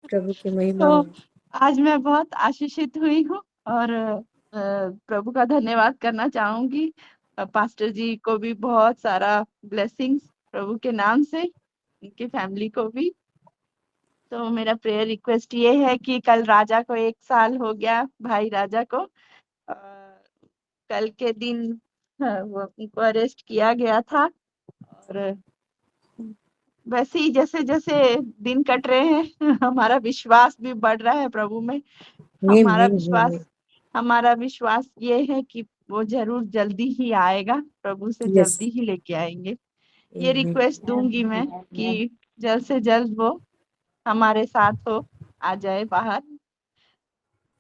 प्रभु की महिमा तो हो। आज मैं बहुत आशीषित हुई हूँ, और प्रभु का धन्यवाद करना चाहूंगी। पास्टर जी को भी बहुत सारा ब्लेसिंग्स प्रभु के नाम से, उनकी फैमिली को भी। तो मेरा प्रेयर रिक्वेस्ट ये है कि कल राजा को 1 साल हो गया, भाई राजा को। कल के दिन वो उनको अरेस्ट किया गया था, और वैसे ही जैसे जैसे दिन कट रहे हैं हमारा विश्वास भी बढ़ रहा है प्रभु में। हमारा आमीन, विश्वास आमीन। हमारा विश्वास ये है कि वो जरूर जल्दी ही आएगा, प्रभु से यस, जल्दी ही लेके आएंगे। ये आमीन। रिक्वेस्ट दूंगी मैं कि जल्द से जल्द वो हमारे साथ हो, आ जाए बाहर।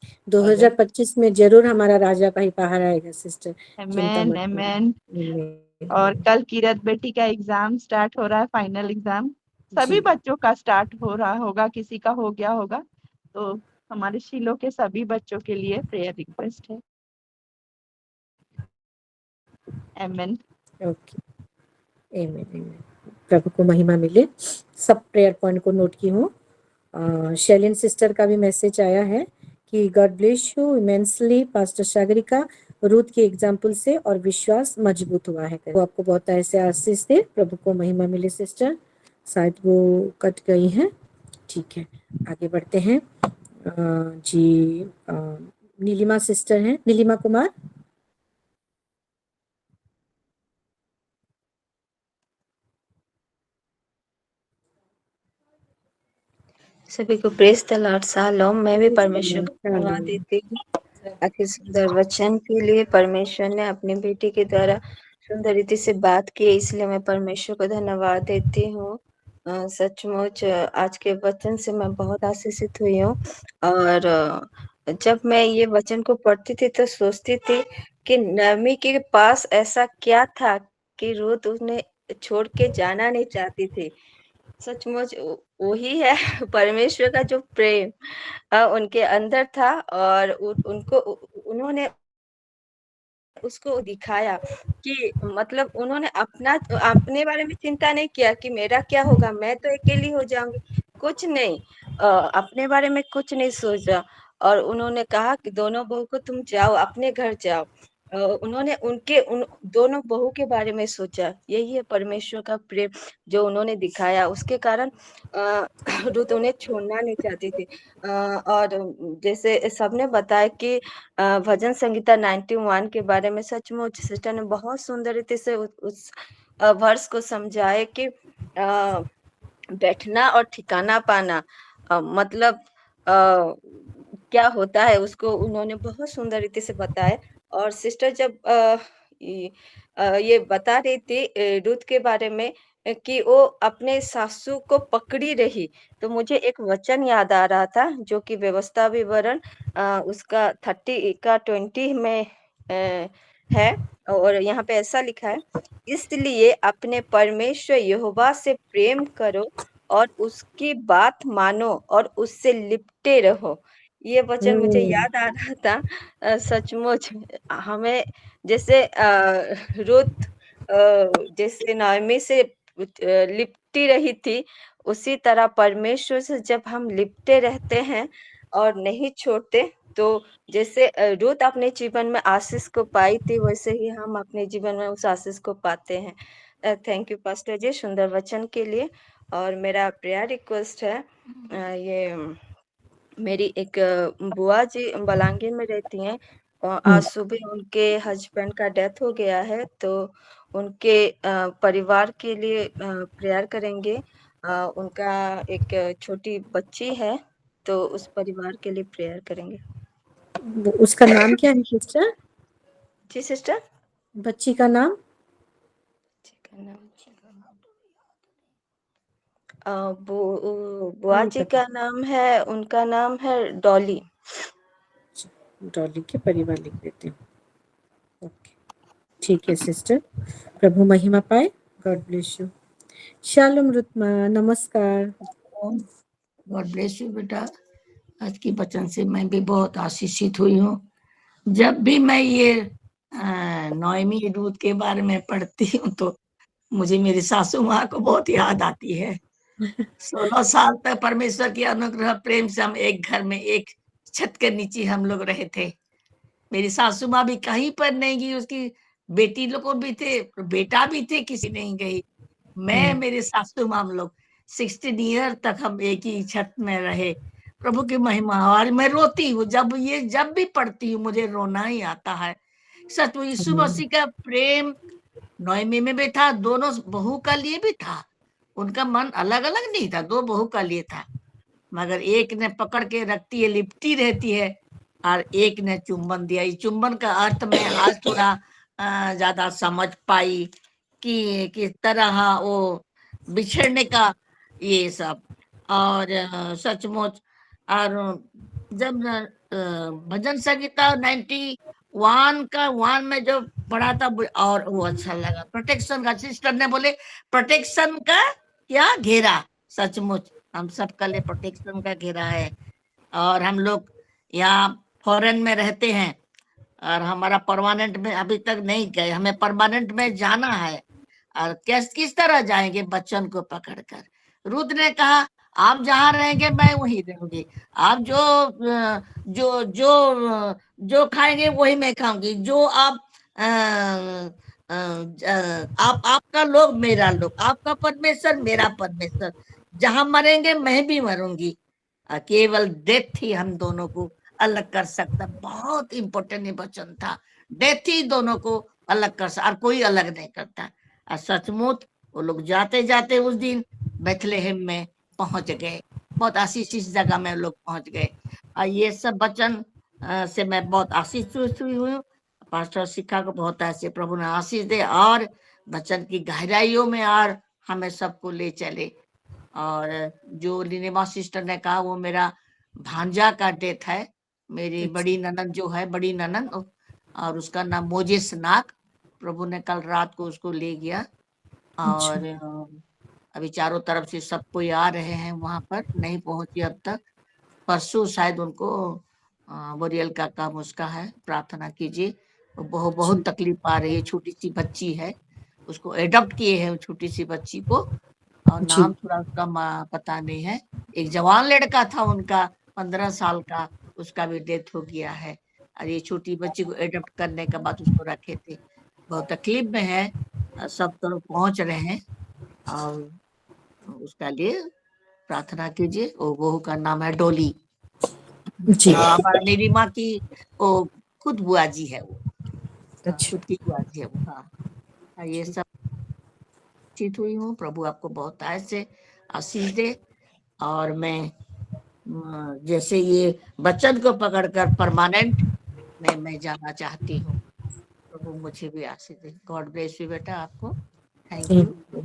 और 2025 में जरूर हमारा राजा भाई बाहर आएगा सिस्टर, चिंता आमेन मत करो। आमेन। आमीन, और आमीन। कल किरत बेटी का एग्जाम स्टार्ट हो रहा है, फाइनल एग्जाम। सभी जी, बच्चों का स्टार्ट हो रहा होगा, किसी का हो गया होगा, तो हमारे शिलो के सभी बच्चों के लिए प्रेयर रिक्वेस्ट है। आमेन। ओके, आमीन, आमीन। प्रभु को महिमा मिले। सब प्रेयर पॉइंट को नोट की हूँ। शैलिन सिस्टर का भी मैसेज आया है कि God bless you immensely pastor Sagarika, Ruth के एग्जाम्पल से और विश्वास मजबूत हुआ है। वो आपको बहुत ऐसे आशीष दे। प्रभु को महिमा मिले सिस्टर। शायद वो कट गई हैं। ठीक है, आगे बढ़ते हैं। जी, नीलिमा सिस्टर हैं, नीलिमा कुमार। सभी को प्रेज द लॉर्ड। शालोम। मैं भी परमेश्वर को धन्यवाद देती हूँ आज के सुंदर वचन के लिए। परमेश्वर ने अपनी बेटी के द्वारा सुंदर रीति से बात की, इसलिए मैं परमेश्वर को धन्यवाद देती हूँ। सचमुच आज के वचन से मैं बहुत आशीषित हुई हूँ। और जब मैं ये वचन को पढ़ती थी तो सोचती थी कि नमी के पास ऐसा क्या था कि रूथ उन्हें छोड़ के जाना नहीं चाहती थी। सचमुच वही है परमेश्वर का जो प्रेम उनके अंदर था, और उनको उन्होंने उसको दिखाया कि मतलब उन्होंने अपने बारे में चिंता नहीं किया कि मेरा क्या होगा, मैं तो अकेली हो जाऊंगी, कुछ नहीं। अपने बारे में कुछ नहीं सोचा, और उन्होंने कहा कि दोनों बहू को तुम जाओ, अपने घर जाओ। उन्होंने उन दोनों बहू के बारे में सोचा। यही है परमेश्वर का प्रेम जो उन्होंने दिखाया। उसके कारण रुत उन्हें छोड़ना नहीं चाहती थी। और जैसे सबने बताया कि भजन संगीता 91 के बारे में सचमुच सिस्टर ने बहुत सुंदर रीति से उस वर्ष को समझाए कि बैठना और ठिकाना पाना मतलब क्या होता है, उसको उन्होंने बहुत सुंदर रीति से बताया। और सिस्टर जब ये बता रही थी रूथ के बारे में कि वो अपने सासू को पकड़ी रही, तो मुझे एक वचन याद आ रहा था जो कि व्यवस्था विवरण उसका 30 का 20 में है। और यहाँ पे ऐसा लिखा है, इसलिए अपने परमेश्वर यहोवा से प्रेम करो और उसकी बात मानो और उससे लिपटे रहो। ये वचन मुझे याद आ रहा था। सचमुच हमें जैसे रुत जैसे नाओमी से लिपटी रही थी, उसी तरह परमेश्वर से जब हम लिपटे रहते हैं और नहीं छोड़ते, तो जैसे रुत अपने जीवन में आशीष को पाई थी, वैसे ही हम अपने जीवन में उस आशीष को पाते हैं। थैंक यू पास्टर जी सुंदर वचन के लिए। और मेरा प्रेयर रिक्वेस्ट है, ये मेरी एक बुआ जी बलांगीर में रहती हैं। आज सुबह उनके हस्बैंड का डेथ हो गया है, तो उनके परिवार के लिए प्रेयर करेंगे। उनका एक छोटी बच्ची है, तो उस परिवार के लिए प्रेयर करेंगे। उसका नाम क्या है सिस्टर? जी सिस्टर। बच्ची का नाम? बुआ जी का नाम है, उनका नाम है डॉली। डॉली के परिवार लिख देते हैं। ओके, ठीक है सिस्टर। प्रभु महिमा पाए। God bless you. शालोम रुतमा, नमस्कार। गॉड ब्लेस यू बेटा। आज की वचन से मैं भी बहुत आशीषित हुई हूँ। जब भी मैं ये नोएमी रूथ के बारे में पढ़ती हूँ तो मुझे मेरी सासू माँ को बहुत याद आती है। 16 साल तक परमेश्वर की अनुग्रह प्रेम से हम एक घर में एक छत के नीचे हम लोग रहे थे। मेरी सासू माँ भी कहीं पर नहीं गई, उसकी बेटी लोग भी थे, बेटा भी थे, किसी नहीं गई। मैं मेरे सासू माँ हम लोग 16 ईयर तक हम एक ही छत में रहे। प्रभु की महिमा। और मैं रोती हूँ जब भी पढ़ती हूँ, मुझे रोना ही आता है। सच यीशु मसीह का प्रेम नोएमी में भी था, दोनों बहू का लिए भी था। उनका मन अलग अलग नहीं था, 2 बहू का लिए था, मगर एक ने पकड़ के रखती है, लिपटी रहती है, और एक ने चुंबन दिया। इस चुंबन का अर्थ में आज थोड़ा ज्यादा समझ पाई कि किस तरह वो बिछड़ने का ये सब। और सचमुच, और जब भजन संगीता 91 का 1 में जो पढ़ा था और वो अच्छा लगा। प्रोटेक्शन का सिस्टर ने बोले प्रोटेक्शन का क्या घेरा, सचमुच हम सबका लिए प्रोटेक्शन का घेरा है। और हम लोग यहाँ फॉरेन में रहते हैं और हमारा परमानेंट में अभी तक नहीं गए, हमें परमानेंट में जाना है। और किस तरह जाएंगे बच्चन को पकड़कर। रुद ने कहा आप जहाँ रहेंगे मैं वहीं रहूंगी, आप जो खाएंगे वही मैं खाऊंगी, जो आप आपका लोग मेरा लोग, आपका परमेश्वर मेरा परमेश्वर, जहां मरेंगे मैं भी मरूंगी। केवल डेथ ही हम दोनों को अलग कर सकता। बहुत इंपॉर्टेंट वचन था, डेथ ही दोनों को अलग कर सकता और कोई अलग नहीं करता। और सचमुच वो लोग जाते जाते उस दिन बेथलेहेम में पहुंच गए, बहुत आशीषित जगह में लोग पहुंच गए। और ये सब वचन से मैं बहुत आशीषित हुई हूँ। पास्टर शिखा को बहुत ऐसे प्रभु ने आशीष दे और वचन की गहराइयों में और हमें सबको ले चले। और जो लिनेमा सिस्टर ने कहा वो मेरा भांजा का डेथ है, मेरी बड़ी ननद जो है, बड़ी ननद, और उसका नाम मोजेस नाग। प्रभु ने कल रात को उसको ले गया। और अभी चारों तरफ से सब कोई आ रहे हैं, वहां पर नहीं पहुंची अब तक। परसों शायद उनको बोरियल का काम उसका है, प्रार्थना कीजिए। बहुत तकलीफ आ रही है, छोटी सी बच्ची है, उसको एडॉप्ट किए हैं छोटी सी बच्ची को, और नाम थोड़ा उसका पता नहीं है। एक जवान लड़का था उनका 15 साल का, उसका भी डेथ हो गया है। और ये छोटी बच्ची को एडॉप्ट करने के बाद उसको रखे थे, बहुत तकलीफ में है। सब तरफ पहुंच रहे हैं और उसका लिए प्रार्थना कीजिए। वो बहू का नाम है डोली, मेरी माँ की वो खुद बुआ जी है, वो खुद की बुआ जी है वो। हाँ, ये सब चित हुई हूँ। प्रभु आपको बहुत ऐसे आशीष दे। और मैं जैसे ये बच्चन को पकड़कर परमानेंट में मैं जाना चाहती हूँ। प्रभु मुझे भी आशीष दे। गॉड ब्लेस यू बेटा, आपको thank you.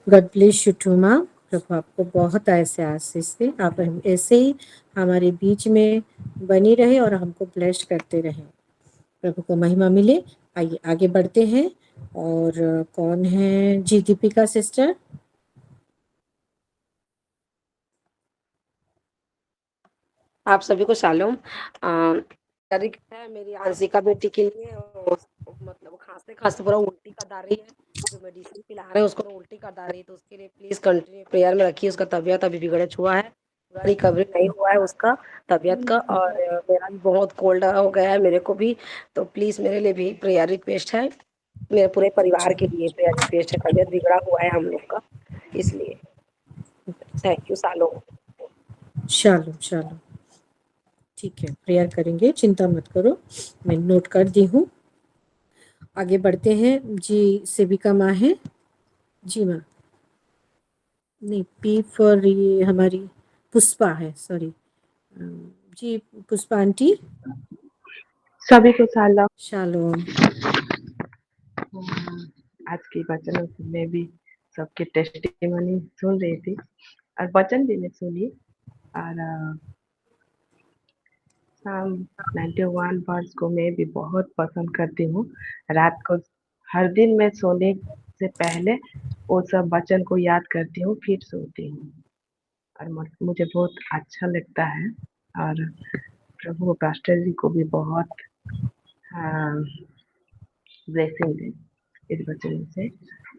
God bless you too माँ। प्रभु आपको बहुत ऐसे आशीष दे, आप ऐसे ही हमारे बीच में बनी रहे और हमको ब्लेस करते रहे। प्रभु को महिमा मिले। आइए आगे बढ़ते हैं। और कौन है जी? दीपिका सिस्टर। आप सभी को शालोम। है मेरी आंशिका बेटी के लिए, मतलब खांसते खांसते पूरा उल्टी कर दा रही है, जो मेडिसिन पिला रहे हैं उसको उल्टी कर दा रही है, तो उसके लिए प्लीज कंटिन्यू प्रेयर में रखिए। उसका तबीयत अभी बिगड़ छुआ है, पूरा रिकवरी नहीं हुआ है उसका तबीयत का। और मेरा भी बहुत कोल्ड हो गया है मेरे को भी, तो प्लीज मेरे लिए भी प्रेयर रिक्वेस्ट है, मेरे पूरे परिवार के लिए प्रेयर रिक्वेस्ट है। तबीयत बिगड़ा हुआ है हम लोग का, इसलिए thank you shalom. Shalom shalom, ठीक है, प्रेयर करेंगे, चिंता मत करो, मैं नोट कर दी हूँ। आगे बढ़ते हैं जी। सेविका माँ है जी। माँ नहीं, पी फॉर ये हमारी पुष्पा है, सॉरी जी। पुष्पा आंटी। सभी को शालोम। शालोम। आज की वचनों में भी सबके टेस्टिमनी सुन रही थी और वचन भी मैं सुनी। और साम 91 वर्स को मैं भी बहुत पसंद करती हूँ। रात को हर दिन मैं सोने से पहले वो सब वचन को याद करती हूँ, फिर सोती हूँ और मुझे बहुत अच्छा लगता है। और प्रभु पास्टर जी को भी बहुत ब्लेसिंग दे इस वचन से,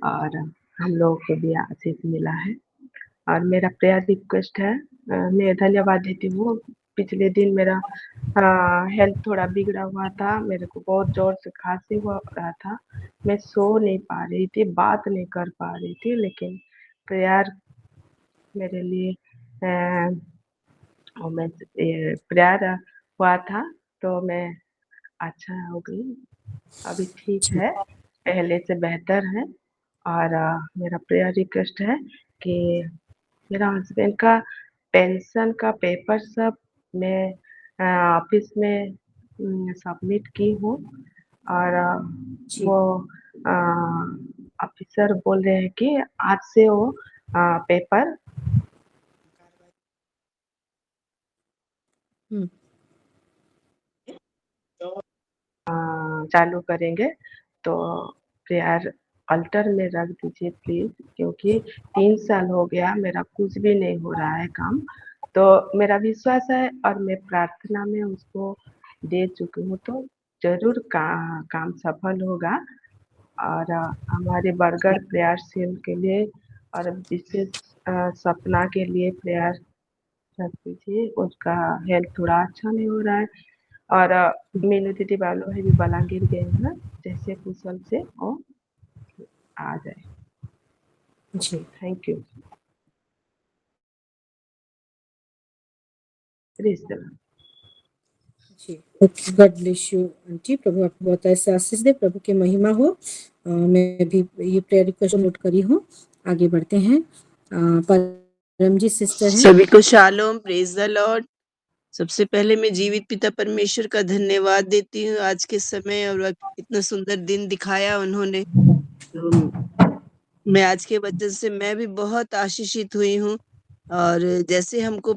और हम लोगों को भी आशीष मिला है। और मेरा प्रेयर रिक्वेस्ट है, मैं धन्यवाद देती हूँ। पिछले दिन मेरा हेल्थ थोड़ा बिगड़ा हुआ था, मेरे को बहुत जोर से खांसी हो रहा था, मैं सो नहीं पा रही थी, बात नहीं कर पा रही थी, लेकिन प्रेयर मेरे लिए मैं प्रेयर हुआ था तो मैं अच्छा हो गई, अभी ठीक है। पहले से बेहतर है। और मेरा प्रेयर रिक्वेस्ट है कि मेरा हस्बैंड का पेंशन का पेपर सब मैं ऑफिस में सबमिट की हूँ। और जी। वो ऑफिसर बोल रहे हैं कि आज से वो पेपर हम्म, चालू करेंगे। तो प्रेयर अल्टर में रख दीजिए प्लीज, क्योंकि 3 साल हो गया मेरा कुछ भी नहीं हो रहा है काम। तो मेरा विश्वास है और मैं प्रार्थना में उसको दे चुकी हूँ, तो जरूर काम सफल होगा। और हमारे बरगढ़ प्रेयर सेल के लिए और विशेष सपना के लिए प्रेयर रख दीजिए। उसका हेल्थ थोड़ा अच्छा नहीं हो रहा है। और मीनू दीदी वालों है भी बलांगीर गए हैं, जैसे कुशल से वो आ जाए। जी। Thank you. प्लीज जी, गॉड ब्लेस यू आंटी। प्रभु आपको बहुत ऐसे आशीष दे, प्रभु की महिमा हो। मैं भी ये प्रेयर रिक्वेस्ट नोट करी हूँ। आगे बढ़ते हैं। परमजीत सिस्टर हैं। सभी को शालोम, प्रेज द लॉर्ड। सबसे पहले मैं जीवित पिता परमेश्वर का धन्यवाद देती हूँ आज के समय और इतना सुंदर दिन दिखाया उन्होंने। तो मैं आज के वचन से मैं भी बहुत आशीषित हुई हूँ। और जैसे हमको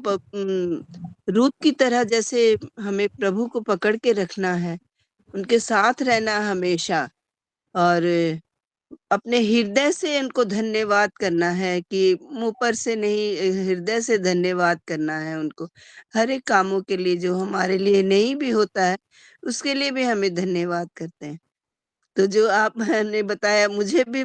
रूत की तरह जैसे हमें प्रभु को पकड़ के रखना है, उनके साथ रहना हमेशा, और अपने हृदय से उनको धन्यवाद करना है कि मुँह पर से नहीं, हृदय से धन्यवाद करना है उनको। हर एक कामों के लिए जो हमारे लिए नहीं भी होता है, उसके लिए भी हमें धन्यवाद करते हैं। तो जो आपने बताया, मुझे भी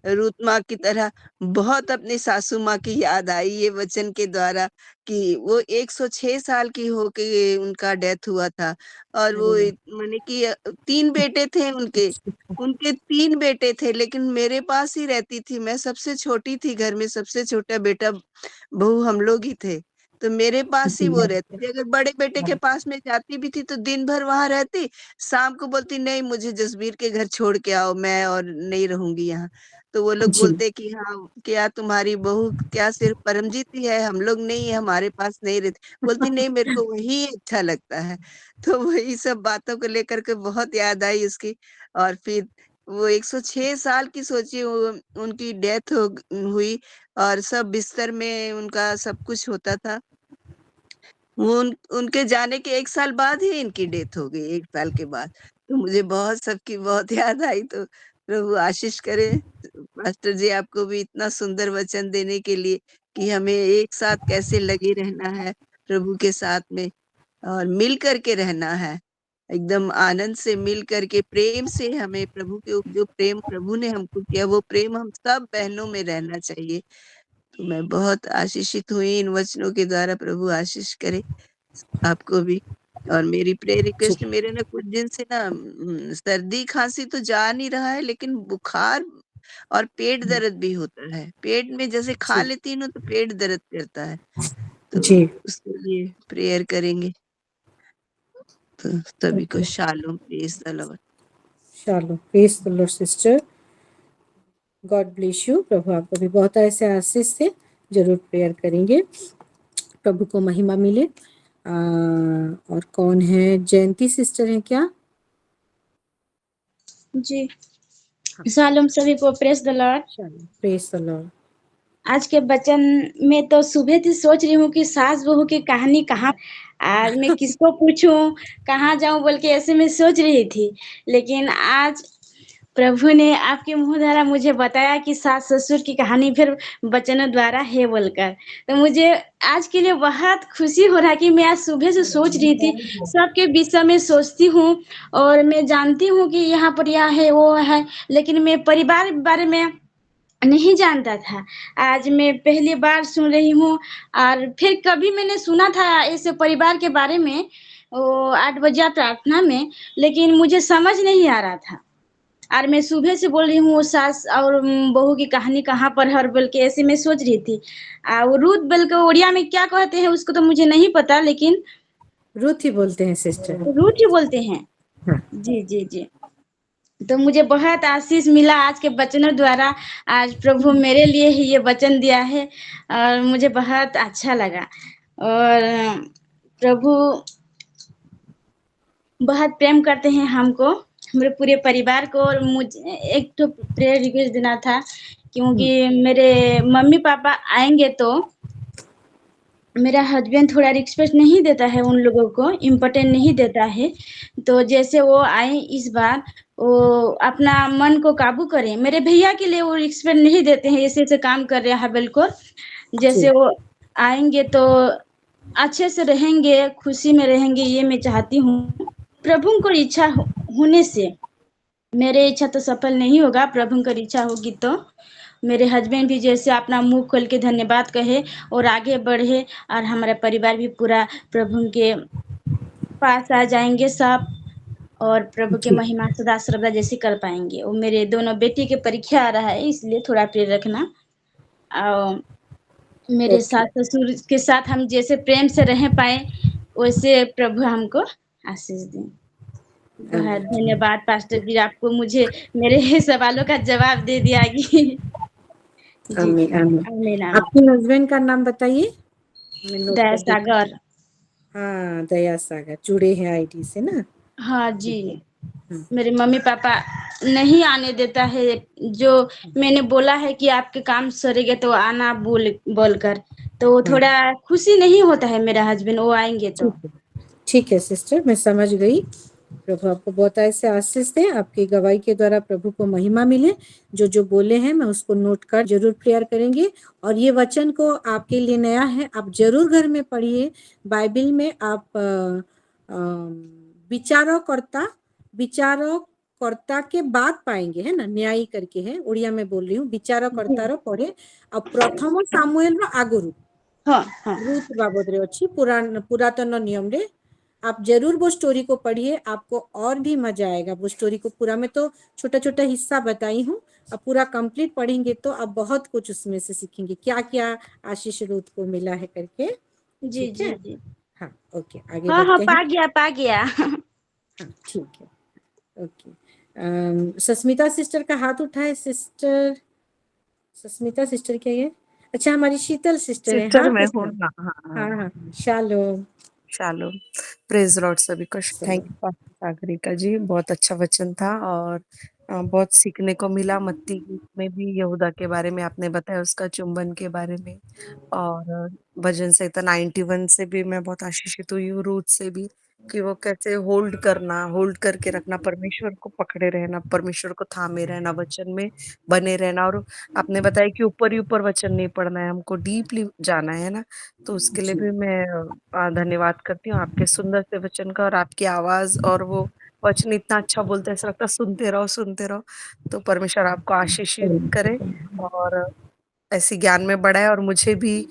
रूत माँ की तरह बहुत अपनी सासू माँ की याद आई ये वचन के द्वारा, कि वो 106 साल की होके उनका डेथ हुआ था। और वो माने कि 3 बेटे थे उनके। उनके 3 बेटे थे, लेकिन मेरे पास ही रहती थी। मैं सबसे छोटी थी घर में, सबसे छोटा बेटा बहू हम लोग ही थे। तो मेरे पास ही वो रहती थी। अगर बड़े बेटे के पास में जाती भी थी तो दिन भर वहाँ रहती, शाम को बोलती नहीं मुझे जसबीर के घर छोड़ के आओ, मैं और नहीं रहूंगी यहाँ। तो वो लोग बोलते कि हाँ क्या तुम्हारी बहू क्या सिर्फ परमजीत ही है, हम लोग नहीं है, हमारे पास नहीं रहती। बोलती नहीं मेरे को वही अच्छा लगता है। तो वही सब बातों को लेकर के बहुत याद आई उसकी। और फिर वो 106 साल की सोचिए, उनकी डेथ हुई और सब बिस्तर में उनका सब कुछ होता था। वो उनके जाने के 1 साल बाद ही इनकी डेथ हो गई, 1 साल के बाद। तो मुझे बहुत सबकी बहुत याद आई। तो प्रभु आशीष करे पास्टर जी आपको भी इतना सुंदर वचन देने के लिए, कि हमें एक साथ कैसे लगे रहना है प्रभु के साथ में, और मिल कर के रहना है। एकदम आनंद से मिल कर के, प्रेम से हमें प्रभु के जो प्रेम प्रभु ने हमको किया, वो प्रेम हम सब बहनों में रहना चाहिए। तो मैं बहुत आशीषित हुई इन वचनों के द्वारा। प्रभु आशीष करे आपको भी। और मेरी प्रेयर रिक्वेस्ट, मेरे ना कुछ दिन से ना सर्दी खांसी तो जा नहीं रहा है, लेकिन बुखार और पेट दर्द भी होता है। पेट में जैसे खा लेती हूँ तो पेट दर्द करता है। तो जी। उसके लिए प्रेयर करेंगे। तो सभी को okay. Shalom, praise the Lord. Shalom, praise the Lord sister. God bless you. प्रभु आपको भी बहुत ऐसे आशीष से जरूर प्रेयर करेंगे, प्रभु को महिमा मिले। और कौन है? जयंती सिस्टर हैं क्या? जी, शालोम सभी को, praise the Lord. Shalom, praise the Lord. आज के वचन में तो सुबह से सोच रही हूँ कि सास बहू की कहानी कहाँ, आज मैं किसको पूछूं, कहाँ जाऊं बोल के ऐसे में सोच रही थी। लेकिन आज प्रभु ने आपके मुंह द्वारा मुझे बताया कि सास ससुर की कहानी फिर वचनों द्वारा है बोलकर, तो मुझे आज के लिए बहुत खुशी हो रहा है कि मैं आज सुबह से सोच रही थी, सबके विषय में सोचती हूँ और मैं जानती हूँ कि यहाँ पर यह है वो है, लेकिन मैं परिवार के बारे में नहीं जानता था। आज मैं पहली बार सुन रही हूँ और फिर कभी मैंने सुना था ऐसे परिवार के बारे में, वो 8 बजे प्रार्थना में, लेकिन मुझे समझ नहीं आ रहा था। और मैं सुबह से बोल रही हूँ सास और बहू की कहानी कहाँ पर है बोल के ऐसे मैं सोच रही थी। वो रूथ बोल के उड़िया में क्या कहते हैं उसको तो मुझे नहीं पता, लेकिन रूथ ही बोलते हैं सिस्टर। रूथ ही बोलते हैं। हाँ। जी जी जी। तो मुझे बहुत आशीष मिला आज के वचनों द्वारा। आज प्रभु मेरे लिए ही ये वचन दिया है और मुझे बहुत अच्छा लगा। और प्रभु बहुत प्रेम करते हैं हमको, मेरे पूरे परिवार को। और मुझे एक तो प्रेयर रिक्वेस्ट देना था, क्योंकि मेरे मम्मी पापा आएंगे तो मेरा हस्बैंड थोड़ा रिस्पेक्ट नहीं देता है, उन लोगों को इम्पोर्टेंट नहीं देता है। तो जैसे वो आए इस बार, वो अपना मन को काबू करें। मेरे भैया के लिए वो रिस्पेक्ट नहीं देते हैं, ऐसे ऐसे काम कर रहे हैं बिल्कुल। जैसे वो आएंगे तो अच्छे से रहेंगे, खुशी में रहेंगे, ये मैं चाहती हूँ। प्रभु को इच्छा होने से मेरे इच्छा तो सफल नहीं होगा, प्रभु की इच्छा होगी तो मेरे हस्बैंड भी जैसे अपना मुंह खोल के धन्यवाद कहे और आगे बढ़े, और हमारा परिवार भी पूरा प्रभु के पास आ जाएंगे सब, और प्रभु के महिमा सदा सर्वदा जैसे कर पाएंगे। वो मेरे दोनों बेटी के परीक्षा आ रहा है, इसलिए थोड़ा प्रेर रखना। और मेरे सास ससुर के साथ हम जैसे प्रेम से रह पाए, वैसे प्रभु हमको आशीष दें। बहुत धन्यवाद पास्टर जी, आपको मुझे मेरे सवालों का जवाब दे दिया कि जी। आमीन आमीन। आमीन आमीन। आपके हस्बैंड का नाम बताइए, मैं नोट दया कर देती हूँ। सागर। हाँ, दया सागर जुड़े हैं आईडी से ना। हाँ जी। मेरे मम्मी पापा नहीं आने देता है, जो मैंने बोला है कि आपके काम सरेगा तो आना बोलकर, तो थोड़ा खुशी नहीं होता है मेरा हस्बैंड, वो आएंगे तो। ठीक है सिस्टर, मैं समझ गई। प्रभु आपको बहुत ऐसे आशीष दे, आपकी गवाही के द्वारा प्रभु को महिमा मिले। जो जो बोले हैं मैं उसको नोट कर जरूर प्रेयर करेंगे। और ये वचन को आपके लिए नया है, आप जरूर घर में पढ़िए। बाइबल में आप विचारोकर्ता के बाद पाएंगे, है ना, न्यायी करके है, उड़िया में बोल रही हूँ, विचारोकर्ता पढ़े। अब प्रथम सामुएल आगुरु रूथ बाबदरे अच्छी पुरातन नियम रे आप जरूर वो स्टोरी को पढ़िए, आपको और भी मजा आएगा। वो स्टोरी को पूरा मैं तो छोटा छोटा हिस्सा बताई हूँ, अब पूरा कंप्लीट पढ़ेंगे तो आप बहुत कुछ उसमें से सीखेंगे, क्या क्या आशीष रूथ को मिला है करके। जी जी जी। हाँ ओके, आगे हाँ बढ़ते हैं। पा गया। हाँ ठीक है, ओके। सस्मिता सिस्टर का हाथ उठाए। सिस्टर सस्मिता सिस्टर क्या है? अच्छा, हमारी शीतल सिस्टर है। हाँ सिस्टर मैं हूँ। सिस्टर। हाँ हाँ हाँ हाँ, शालोम। शालोम। प्रेज लॉर्ड सभी को। थैंक यू पास्टर सागरिका जी, बहुत अच्छा वचन था और बहुत सीखने को मिला। मत्ती में भी यहूदा के बारे में आपने बताया, उसका चुंबन के बारे में। और भजन संहिता 91 से भी मैं बहुत आशीषित हुई हूँ, रूथ से भी, कि वो कैसे होल्ड करके रखना, परमेश्वर को पकड़े रहना, परमेश्वर को थामे रहना, वचन में बने रहना। और आपने बताया कि ऊपर ही ऊपर वचन नहीं पढ़ना है, हमको डीपली जाना है ना। तो उसके लिए भी मैं धन्यवाद करती हूँ आपके सुंदर से वचन का, और आपकी आवाज और वो वचन इतना अच्छा बोलते हैं, ऐसा लगता है सुनते रहो सुनते रहो। तो परमेश्वर आपको आशीषित करे और ऐसी ज्ञान में बढ़ाए, और मुझे भी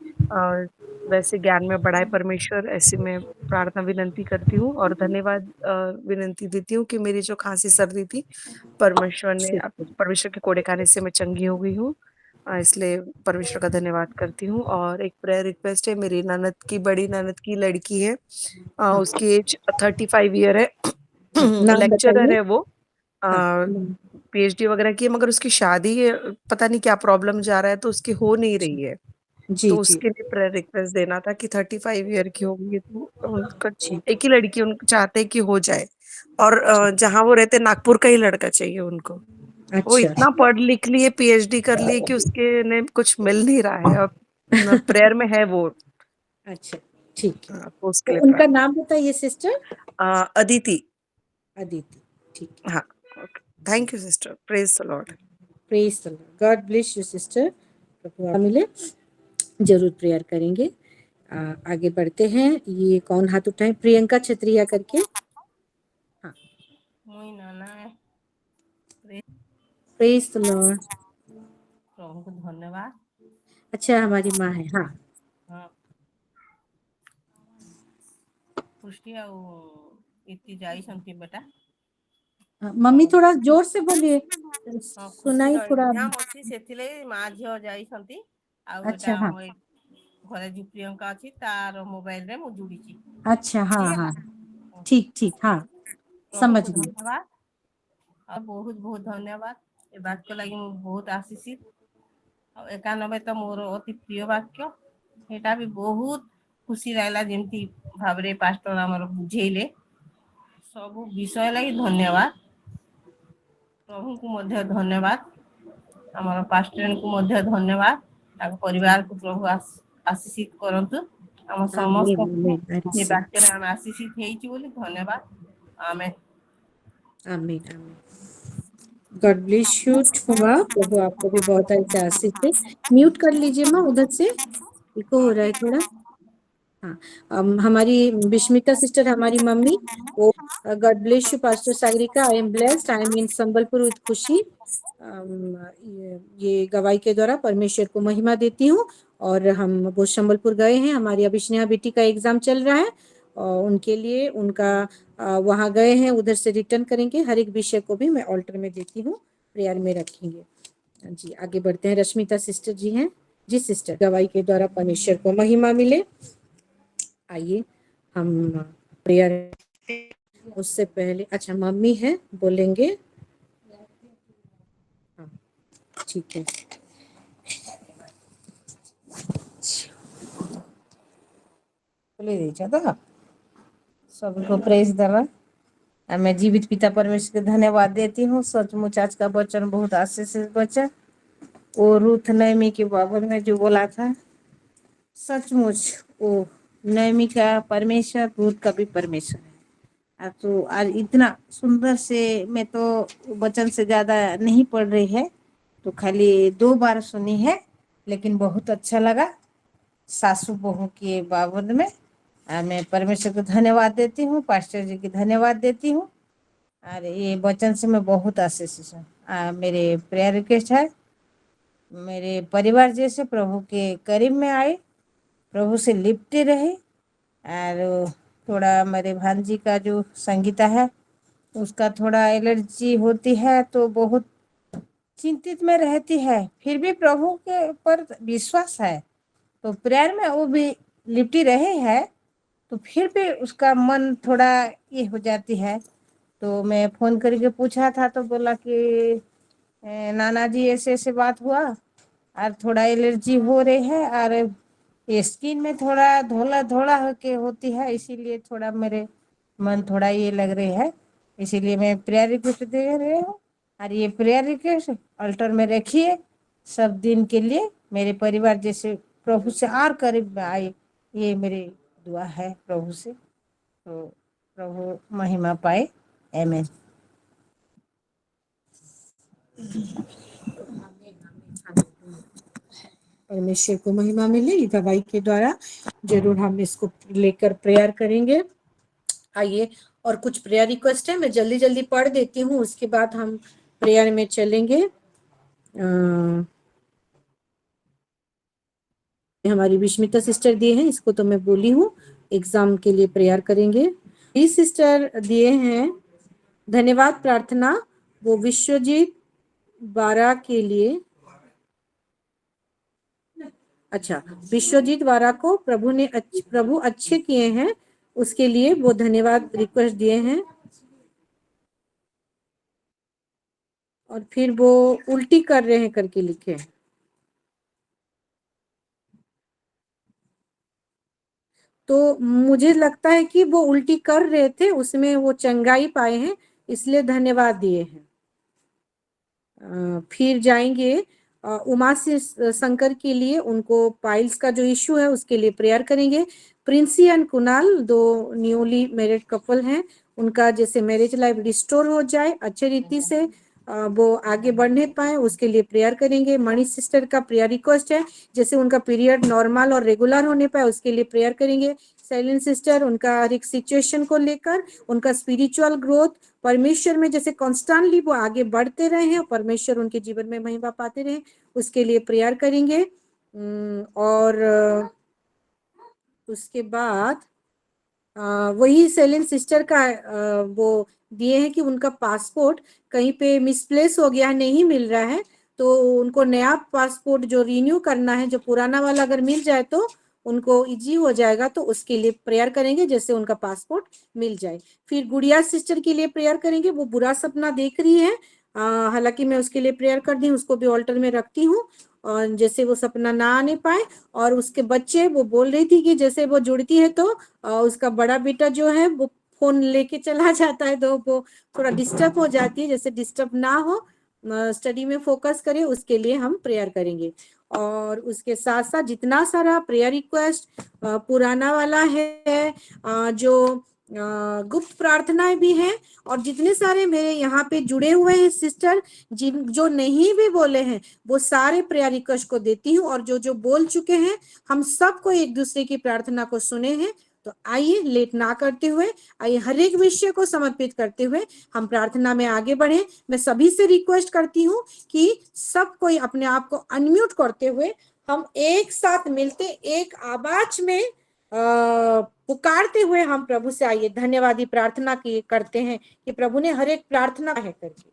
वैसे ज्ञान में बढ़ाए परमेश्वर। ऐसी मैं प्रार्थना विनंती करती हूँ और धन्यवाद विनंती देती हूँ कि मेरी जो खांसी सर्दी थी, परमेश्वर के कोड़े खाने से मैं चंगी हो गई हूँ। इसलिए परमेश्वर का धन्यवाद करती हूँ। और एक प्रेयर रिक्वेस्ट है, मेरी ननद की, बड़ी ननद की लड़की है, उसकी एज 35 ईयर है, नाम लेक्चरर बताइए। है वो, पीएचडी वगैरह की है, मगर उसकी शादी पता नहीं क्या प्रॉब्लम जा रहा है, तो उसकी हो नहीं रही है। जी तो जी उसके लिए प्रेयर रिक्वेस्ट देना था कि 35 ईयर की हो गई है, तो उनका एक ही लड़की उनको चाहते हैं कि हो जाए। और जहाँ वो रहते नागपुर का ही लड़का चाहिए उनको। वो अच्छा इतना पढ़ लिख लिए, पीएचडी कर लिए, कि उसके ने कुछ मिल नहीं रहा है, और प्रेयर में है वो। अच्छा ठीक है, तो उसके तो लिए उनका नाम बताइए सिस्टर। अदिति। अदिति, ठीक है। हाँ, thank you sister, praise the Lord. Praise the Lord, God bless you sister. प्रभु मिले, जरूर प्रेयर करेंगे। आगे बढ़ते हैं। ये कौन हाथ उठाए? प्रियंका छत्रिया करके। हाँ, प्रेज द लॉर्ड। प्रभु को धन्यवाद। अच्छा, हमारी माँ है। हाँ हाँ, पुष्टि इतनी जाइछंती बेटा। मम्मी थोड़ा जोर से बोलिए, हाँ, सुनाई थोड़ा। एग्जाम अच्छी सेथिले माँ झियो जाइछंती। आउ अच्छा एटा हाँ, मोय घरे जो प्रियंका अछि तार मोबाइल रे मु जुड़ीची। अच्छा हाँ ठीक है हाँ, ना? ठीक ठीक, हाँ प्रभु समझ को गई। धन्यवाद। और बहुत बहुत धन्यवाद ए वाक्य लगी मु बहुत आशीषित। और 91 तो मोर अति प्रिय वाक्य, एटा भी बहुत खुशी लागला जेमती भाबरे पास्टर हमर बुझेइले। सब विषय लगी धन्यवाद, प्रभु को मध्य धन्यवाद, हमर पास्टर को मध्य धन्यवाद, ताक परिवार को प्रभु आशीषित करंतु। हम समस्त आमीन आमीन आई ये रिसीव वाक्य हम आशीषित हेइची बोली धन्यवाद। आमेन। आमीन आमीन। गॉड ब्लेस यू ठुमा, प्रभु आपको भी बहुत अच्छा आशीष दे। म्यूट कर लीजिए माँ उधर से, इको हो रहा है थोड़ा। हाँ, हमारी विस्मिता सिस्टर, हमारी मम्मी, वो God bless you pastor Sagarika, I am blessed, I am in Sambalpur with खुशी। ये गवाही के द्वारा परमेश्वर को महिमा देती हूँ। और हम वो संबलपुर गए हैं, हमारी अभी स्नेहा बेटी का एग्जाम चल रहा है और उनके लिए उनका वहाँ गए हैं, उधर से रिटर्न करेंगे। हर एक विषय को भी मैं ऑल्टर में देती हूँ, प्रेयर में रखेंगे जी। आगे बढ़ते हैं, रश्मिता सिस्टर जी हैं जी। सिस्टर, गवाही के द्वारा परमेश्वर को महिमा मिले। आइए हम प्रेयर, उससे पहले अच्छा मम्मी है बोलेंगे। हाँ ठीक है। बोले दीजिए तो सबको प्रेज देवा। मैं जीवित पिता परमेश्वर को धन्यवाद देती हूँ। सचमुच आज का वचन बहुत आशीषित वचन, वो रूथ नैमी के बाबत में जो बोला था, सचमुच वो नैमी का परमेश्वर रूथ का भी परमेश्वर है। तो आज इतना सुंदर से, मैं तो वचन से ज्यादा नहीं पढ़ रही है, तो खाली 2 बार सुनी है, लेकिन बहुत अच्छा लगा सासू बहू के बाबत में। मैं परमेश्वर को धन्यवाद देती हूँ, पास्टर जी की धन्यवाद देती हूँ। और ये वचन से मैं बहुत आशीषित हूँ। मेरे प्रेयर रिक्वेस्ट है, मेरे परिवार जैसे प्रभु के करीब में आए, प्रभु से लिपटे रहे। और थोड़ा मेरे भांजी का जो संगीता है, उसका थोड़ा एलर्जी होती है, तो बहुत चिंतित में रहती है, फिर भी प्रभु के ऊपर विश्वास है, तो प्रेयर में वो भी लिपटी रहे है, तो फिर भी उसका मन थोड़ा ये हो जाती है। तो मैं फोन करके पूछा था, तो बोला कि नाना जी ऐसे ऐसे बात हुआ और थोड़ा एलर्जी हो रही है, और ये स्किन में थोड़ा धोला धोला होके होती है, इसीलिए थोड़ा मेरे मन थोड़ा ये लग रही है। इसीलिए मैं प्रेयर रिक्वेस्ट दे रही हूँ, और ये प्रेयर रिक्वेस्ट अल्टर में रखिए सब दिन के लिए, मेरे परिवार जैसे प्रभु से और करीब में आए, ये मेरी दुआ है प्रभु से। तो प्रभु महिमा पाए, आमीन। परमेश्वर को महिमा मिले दवाई के द्वारा, जरूर हम इसको लेकर प्रेयर करेंगे। आइए, और कुछ प्रेयर रिक्वेस्ट है, मैं जल्दी जल्दी पढ़ देती हूँ, उसके बाद हम प्रेयर में चलेंगे। हमारी विस्मिता सिस्टर दिए हैं, इसको तो मैं बोली हूँ, एग्जाम के लिए प्रेयर करेंगे। इस सिस्टर दिए हैं धन्यवाद प्रार्थना, वो विश्वजीत 12 के लिए, अच्छा विश्वजीत वारा को प्रभु अच्छे किए हैं, उसके लिए वो धन्यवाद रिक्वेस्ट दिए हैं। और फिर वो उल्टी कर रहे हैं करके लिखे हैं। तो मुझे लगता है कि वो उल्टी कर रहे थे, उसमें वो चंगाई पाए हैं, इसलिए धन्यवाद दिए हैं। फिर जाएंगे उमा शंकर के लिए, उनको पाइल्स का जो इश्यू है उसके लिए प्रेयर करेंगे। Princy and Kunal, 2 newly married couple हैं, उनका जैसे मैरिज लाइफ रिस्टोर हो जाए अच्छे रीति से, वो आगे बढ़ने पाए, उसके लिए प्रेयर करेंगे। मणि सिस्टर का प्रेयर रिक्वेस्ट है, जैसे उनका पीरियड नॉर्मल और रेगुलर होने पाए, उसके लिए प्रेयर करेंगे। साइलेंट सिस्टर, उनका हर एक सिचुएशन को लेकर, उनका स्पिरिचुअल ग्रोथ, परमेश्वर में जैसे कॉन्स्टेंटली वो आगे बढ़ते रहे हैं, परमेश्वर उनके जीवन में महिमा पाते रहे, उसके लिए प्रेयर करेंगे। और उसके बाद वही सेलिन सिस्टर का वो दिए हैं कि उनका पासपोर्ट कहीं पे मिसप्लेस हो गया, नहीं मिल रहा है, तो उनको नया पासपोर्ट जो रिन्यू करना है, जो पुराना वाला अगर मिल जाए तो उनको इजी हो जाएगा, तो उसके लिए प्रेयर करेंगे जैसे उनका पासपोर्ट मिल जाए। फिर गुड़िया सिस्टर के लिए प्रेयर करेंगे, वो बुरा सपना देख रही है, हालांकि मैं उसके लिए प्रेयर कर दी, उसको भी ऑल्टर में रखती हूँ, और जैसे वो सपना ना आने पाए। और उसके बच्चे, वो बोल रही थी कि जैसे वो जुड़ती है तो उसका बड़ा बेटा जो है वो फोन लेके चला जाता है, तो वो थोड़ा डिस्टर्ब हो जाती है, जैसे डिस्टर्ब ना हो, स्टडी में फोकस करे, उसके लिए हम प्रेयर करेंगे। और उसके साथ साथ जितना सारा प्रेयर रिक्वेस्ट पुराना वाला है, जो गुप्त प्रार्थनाएं भी हैं, और जितने सारे मेरे यहाँ पे जुड़े हुए हैं सिस्टर, जिन जो नहीं भी बोले हैं, वो सारे प्रेयर रिक्वेस्ट को देती हूँ, और जो जो बोल चुके हैं, हम सबको एक दूसरे की प्रार्थना को सुने हैं। तो आइए लेट ना करते हुए, आइए हर एक विषय को समर्पित करते हुए हम प्रार्थना में आगे बढ़े। मैं सभी से रिक्वेस्ट करती हूँ कि सब कोई अपने आप को अनम्यूट करते हुए हम एक साथ मिलते एक आवाज में पुकारते हुए हम प्रभु से आइए धन्यवादी प्रार्थना की करते हैं कि प्रभु ने हर एक प्रार्थना है करके।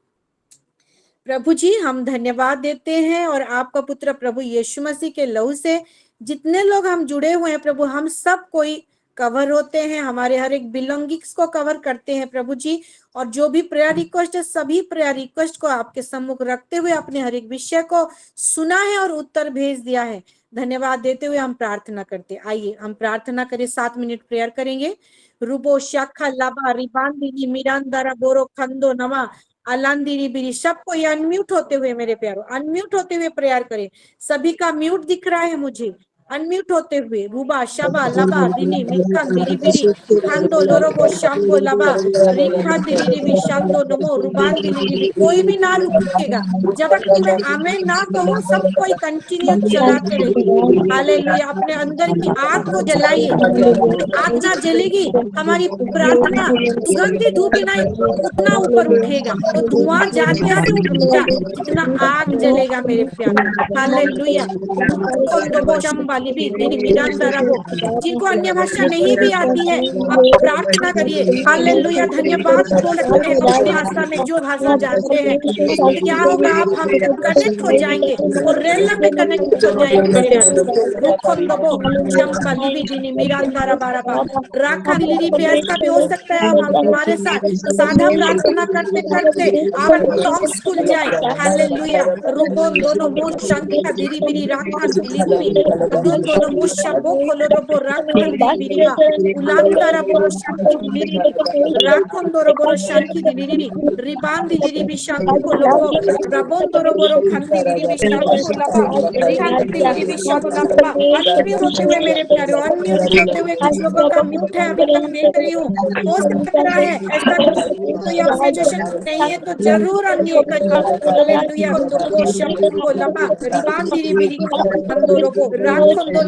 प्रभु जी, हम धन्यवाद देते हैं, और आपका पुत्र प्रभु यीशु मसीह के लहू से जितने लोग हम जुड़े हुए हैं प्रभु, हम सब कोई कवर होते हैं, हमारे हर एक बिलोंगिंग्स को कवर करते हैं प्रभु जी। और जो भी प्रेयर रिक्वेस्ट है, सभी प्रेयर रिक्वेस्ट को आपके सम्मुख रखते हुए अपने हर एक विषय को सुना है और उत्तर भेज दिया है। धन्यवाद देते हुए हम प्रार्थना करते। आइए हम प्रार्थना करें, 7 मिनट प्रेयर करेंगे। रुबो शाखा लाभा रिबांदी मिरांदारा बोरो खंदो नमा अलांदीरी बिरी, सबको ये अनम्यूट होते हुए मेरे प्यारो, अनम्यूट होते हुए प्रेयर करें। सभी का म्यूट दिख रहा है मुझे, अनम्यूट होते हुए। रूबा शबा लबा दिनी मिखान दिरी बिरी खांदो लोरोबो शाम्बो लबा रिखान दिली भी शांदो नमो रुबान दिली भी। कोई भी ना रुकेगा जब तक मैं आमेन ना कहूँ, सब कोई कंटिन्यू चलाते रहिए। हालेलुया। अपने अंदर की आग को जलाइए, आग ना जलेगी हमारी प्रार्थना सुगंधित धूप भी नहीं उतना ऊपर उठेगा, वो धुआं जाते जाते उठेगा जितना आग जलेगा मेरे प्यारो। हालेलुया। जिनको अन्य भाषा नहीं भी आती है, आप प्रार्थना करिए। हालेलुया। धन्यवाद बोल सकते हैं अपनी भाषा में, जो भाषा जानते हैं। उससे क्या होगा, आप हम जब कनेक्ट हो जाएंगे, वो रेलर में कनेक्ट हो जाएंगे प्यारो। रोखंदबो शंका लिबी दिनी मिरांदारा बाराबा राखा लिरी भी, ऐसा भी हो सकता है हम हमारे साथ साधा प्रार्थना करते करते आप टॉन्ग्स खुल जाए। हालेलुया। रुबोन दोनों मुंह शंका दिरी बिरी राखन दिली भी अदोन दोनों मुंह शबो खोलो रबो राखन दिरी बिरी बा उलांदारा बोरो शंकी दिली राखन दोरो बोरो शंकी दिली रिबान दिली भी शंको लोबो रबोन दोरो बोरो खंदी दिली भी शंको लबा रिहान दिली भी शंको लबा। अनम्यूट होते हुए मेरे प्यारे, अनम्यूट होते हुए, कुछ लोगों का म्यूट है अभी तक देख रही हूँ, हो सकता है ऐसा कोई ऑब्जर्वेशन नहीं है तो जरूर अनम्यूट करिए। हालेलुया। दोबो शंको लबा रिबान दिली बिरी खंदो रोबो राखन दो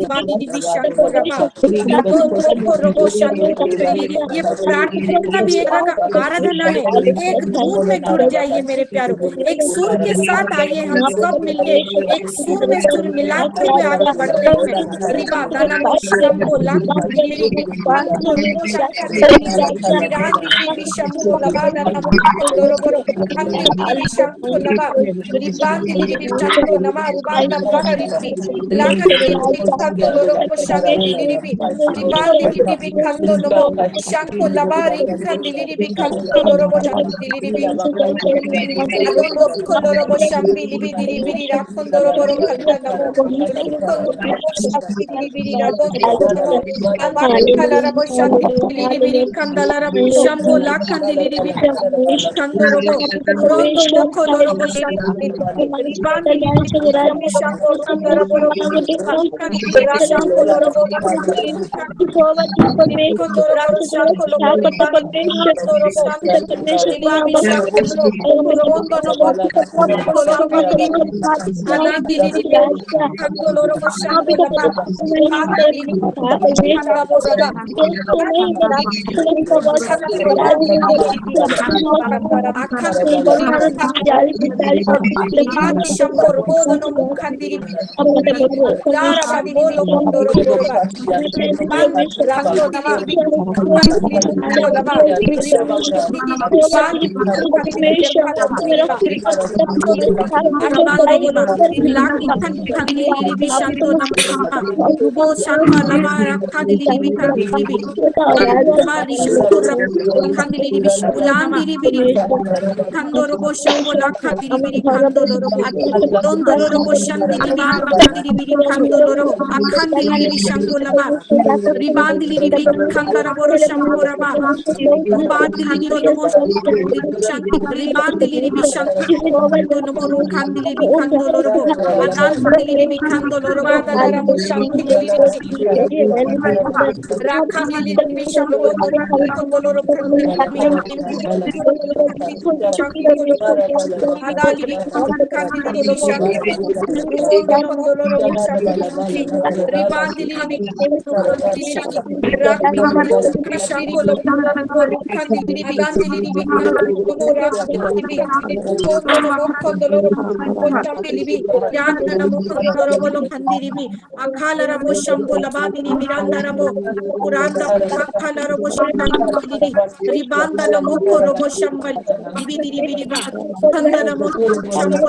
बानी विशाल को रबा रोबो रोबो शांति। ये प्रार्थना भी एक तरह का आराधना है। एक धुन में जुड़ जाइए मेरे प्यारो, एक सुर के साथ आइए हम सब मिलके एक सुर में सुर मिलाते हुए आगे बढ़ते हैं। रिबा दाना मोशम को लाख दिली अंतो रोबो शाखा दिली विराज दिली विशम को लबा दाना बोरो बोरो हम दिली विशम को लबा रिबान दिली विशम को नमा रुबान ना बाका रिबी लाखा दिली विशम लोरो शांति दिली भी रिबान दिली भी खंदो नमो शंको लबा रिखन दिली भी खंदो लोरो शांति दिली भी अदोंदो खोलोरो शंबी लिबी दिरी बिरी राखोंदोरो बोरो खंदा नमो रुखोंदो शंबी दिरी बिरी रादोंदो नमो अबाक कलरबो शंति दिली बिरी खंदलरा शंबो लाखन दिली बिरी खंदोरो बो रोंदो बो खोलोरो बो शंति रिबान दिली बिरी शंबो खंदोरो बोरो राशंको लोरो बो खोलोरो बोरो शंको लोरो रिबान खोलोरो बो रिबा भी शंको रोंदो नमो शंबी लिबी अलान दिली दिली खंदो लोरो बो शंको लबा आखा दिली खंदा बो सदा आखा दिली शंको रोदो नमो खंदिरी Lara bambolo kondoro boroba. Ban rando dili bi kan dili mukko laba. Ban kandili jempala diliba. Armando diliba. Laki kan dili bi shando nama. Rubo shamba laba rakha dili bi kan dili bi. Ma rishura kan dili bi ulan dili bi. Kandoro bo shambo lakha dili bi kandolo robo. Dondoro robo shandi bi kandili bi kandolo robo. Akhandili bi shambo laba. Ribandili bi kandara boro shambo laba. Rubandili bi nomo ribandili bi shambo nomo kandili bi kandolo robo. Adandili bi kandolo robo. Mandala robo shamdili bi rakhandili bi shambo kandolo robo kandili bi adali bi kandili bi shambo kandolo robo shamdili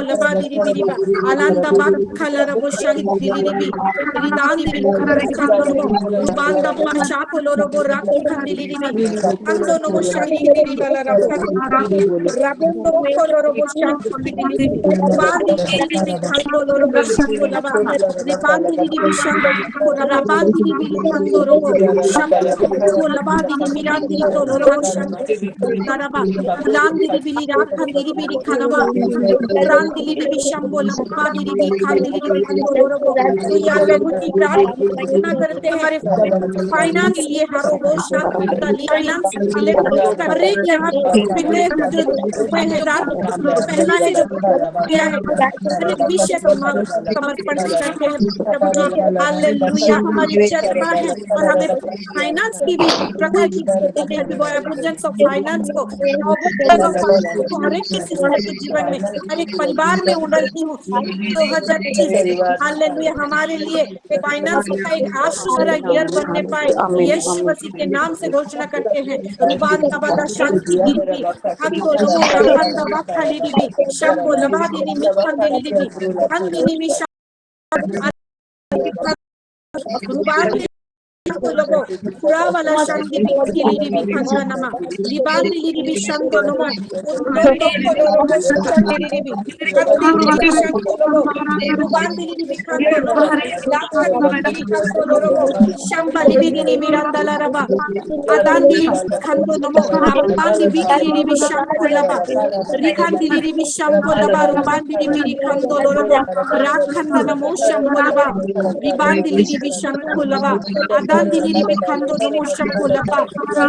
ribandili bi alanda bakala rabo shahidili ridani Rubanda Bashapo Lorobo Rakandili Ando no Shahidi Rabundo Kolorobo Shahidi Bandi Kando Lorobo Shakolaba Ribandi Bishando Rabandi Kando Robo Shapo Labadi Mirandi Lorobo Shandaraba Landi Bili Rakandili Bili Kanaba Randili Bishambo Labadi Kandili Kando Lorobo या प्रभु जी प्रार्थना करते हैं हमारे finance लिए हरो finance हर एक यहाँ जो पहला है जो किया है हर एक विषय समर्पण करते हैं प्रभु जी हालेलुया हमारी चर्चा है और हमें फाइनेंस की भी प्रखर की एबंडेंस ऑफ फाइनेंस को हर एक के सिस्टर के जीवन में हर एक परिवार में उड़ती हूँ 2030 हालेलुया हमारे लिए फाइनेंस का एक आशीष भरा ईयर बनने पाए यीशु मसीह के नाम से घोषणा करते हैं रुबान तबादा शांति गिरती हमको नमो रखन दबा खाली दिबी शंभो लबादी नि मिखन दिली दिबी हंदी नि मिशा रुबान लोगो पुरा वाला शांति बिखली दिबी खंदा नमा लिबान दिली दिबी शंदो नमो उन्नतो कोलोरो शांति दिबी हंदी दिबी शंदो लोगो रुबान दिली दिबी खंदो नमो लाखन दिली खंदो लोगो शंबा दिबी दिनी मिरंदला रबा आदान दिली खंदो नमो राबान दिबी दिली शंको लबा रिखान दिली शंको लबा रुबान दिली खंदो लोगो राखंदा नमो शंको लबा रिबान दिली शंको लबा आदान दिली खंदो नमो शंको लबा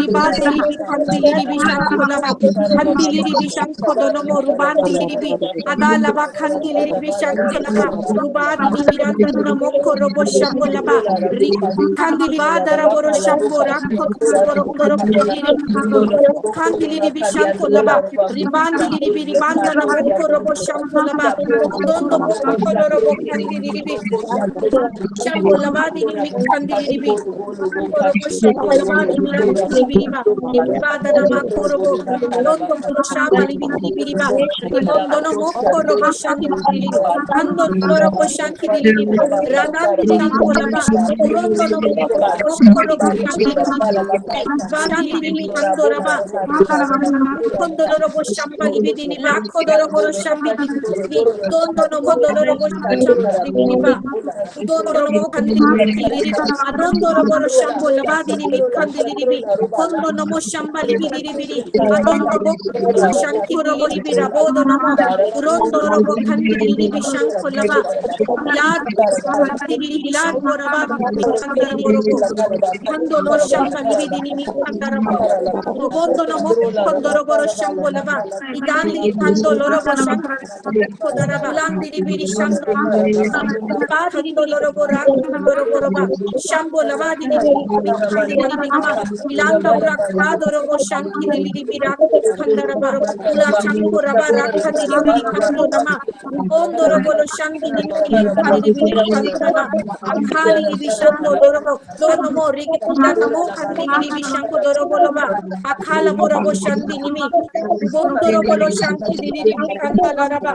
रिबान दिली खंदिली शंको लबा खंदिली शंको नमो रुबान दिली आदा लबा खंदिली शंको लबा रुबान दिली मिरंदो नमो कोरोबो शंको लबा खंदिली बादरा बोरो शंको राखो कोरो कोरो खंदिली शंको लबा रिबान दिली रिबान नमो कोरोबो शंको लबा दोंदो कोरोबो खंदिली शंको लबा दिली खंदिली कोरोबो शंको लबा दिली बिरिबा बादरा मा कोरोबो दोंदो कोरो शाबली बिरिबा दोंदो नमो कोरोबो शंको दिली अंदो कोरोबो शंको दिली राना दिली कोलबा उरोंदो नमो कोरोबो शंको दिली अंदो रबा Kondoro shambali bidini ba kodoro shambali bidini dondo no kodoro shambali bidini ba dondo no kandili adondo no shambali badini mikandili bi kondo no shambali bidini bidi adondo bo shanki ro bi rabodo no urondo ro kandili bi shanko laba lad dili lad boraba mikandara borobo kondo no shambali bidini mikandara robondo no kondoro shambo laba idandi kando lorobo shambo kodara balandi biri shambo lorobo lorobo lorobo shambo laba di Ilanda brakha dorobo shanki diliri birak khandara baro ula chanko raba rakha diliri khando nama rubon dorobo lo shanki diliri khandi diliri khandana akhali dibi shando dorobo do namo rige da namo khandi dibi shanko dorobo loba akhala borobo shandi nimi rubon dorobo lo shanki diliri khandala raba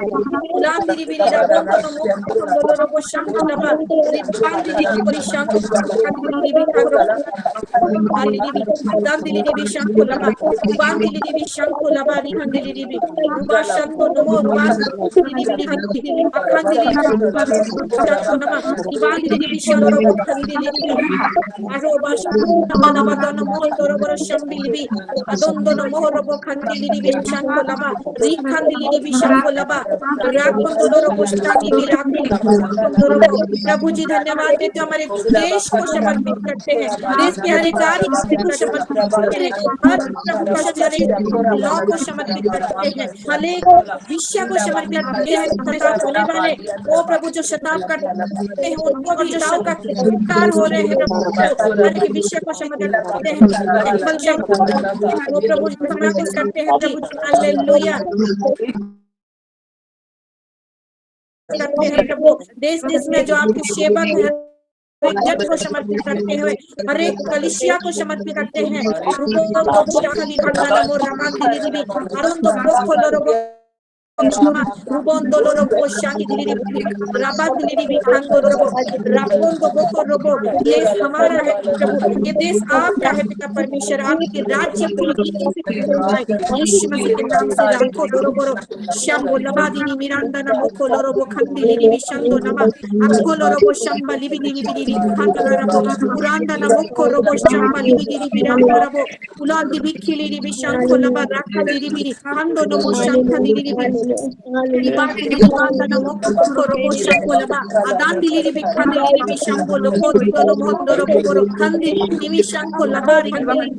ulan diliri rabon namo khando dorobo shanko laba ribandi diliri shanko khandi diliri khando Alilibi, Dandilibi Shankulaba, Ubandilibi Shankulaba, Rikandilibi, Ruba Shanto Nomo, Rubas, Libi, Akandilibi, Shantonama, Ibandilibi Shanorobo, Kandilibi, Aroba Shantanabadana Mondorobo Shambilibi, Adondono Mohorobo Kandilibi Shankulaba, Rikandilibi Shankulaba, Rakondorobo Shandibi Rakondorobo, प्रभु जी धन्यवाद देते हमारे देश को समर्पित करते हैं देश के हर एक कार्य को समर्पित करते हैं हर प्रभु लॉ को समर्पित करते हैं हर एक विषय को समर्पित करते हैं खिताब होने वाले वो प्रभु जो शताब करते हैं उनको भी शताब का कार हो रहे हैं प्रभु हर एक विषय को समर्पित करते हैं वो प्रभु समर्पित करते हैं प्रभु हालेलुया करते हैं प्रभु देश देश में जो आपकी सेवक है जन को समर्पित करते हुए हर एक कलिसिया को समर्पित करते हैं Rubondo robo shani dili rabat dili खंदो रोबो रापोंदो बोको रोबो ये हमारा है प्रभु ये देश आपका है पिता परमेश्वर आपके राज्य की यीशु मसीह के नाम से लाखों रोबो शंबो लबादिनी मिरांदा ना मोको रोबो खंदिली नी शंदो नमा अक्कोलो रोबो शंबा लिबि लिबि खंदो रोबो पुरांदा ना मोको रोबो शंबा लिबि मिरांदा रोबो उलान दिबि खिली लिबि शंको लबा रखा लिबि खंदो नमो शंखा लिबि Ibati libanda na moko robo shambo laba adan diliri bikhandi libi shambo loko dolo mondo robo boro khandi nimi shambo labari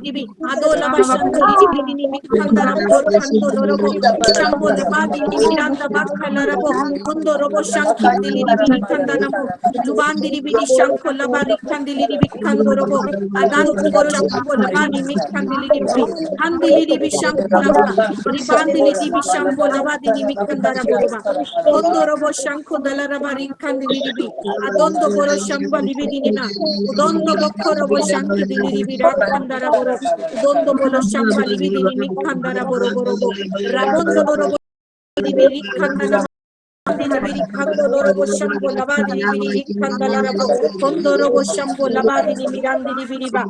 libi ado laba shambo libi nimi khanda robo khando robo shambo labadi nimi randa bakhala robo kondo robo shankhi libi khanda namo lubandi libi shambo labari khandi libi khando robo adan boro shambo labani nimi khandi libi khandi libi shambo laba ribandi libi shambo labadi nimi Boba, Ondorobo Shanko Dalaraba Rinkandilibi, Adondo Boro Shamba Libidina, Udondo Bokorobo Shanki Dilibi Rakandaraboro, Udondo Bolo Shamba Libidini Mikandaraboro, Rabondo Borobo Libiri Kandana. Kando robo shambo labadi biri kandala rabo kondo robo shambo labadi ni mirandi ni biriba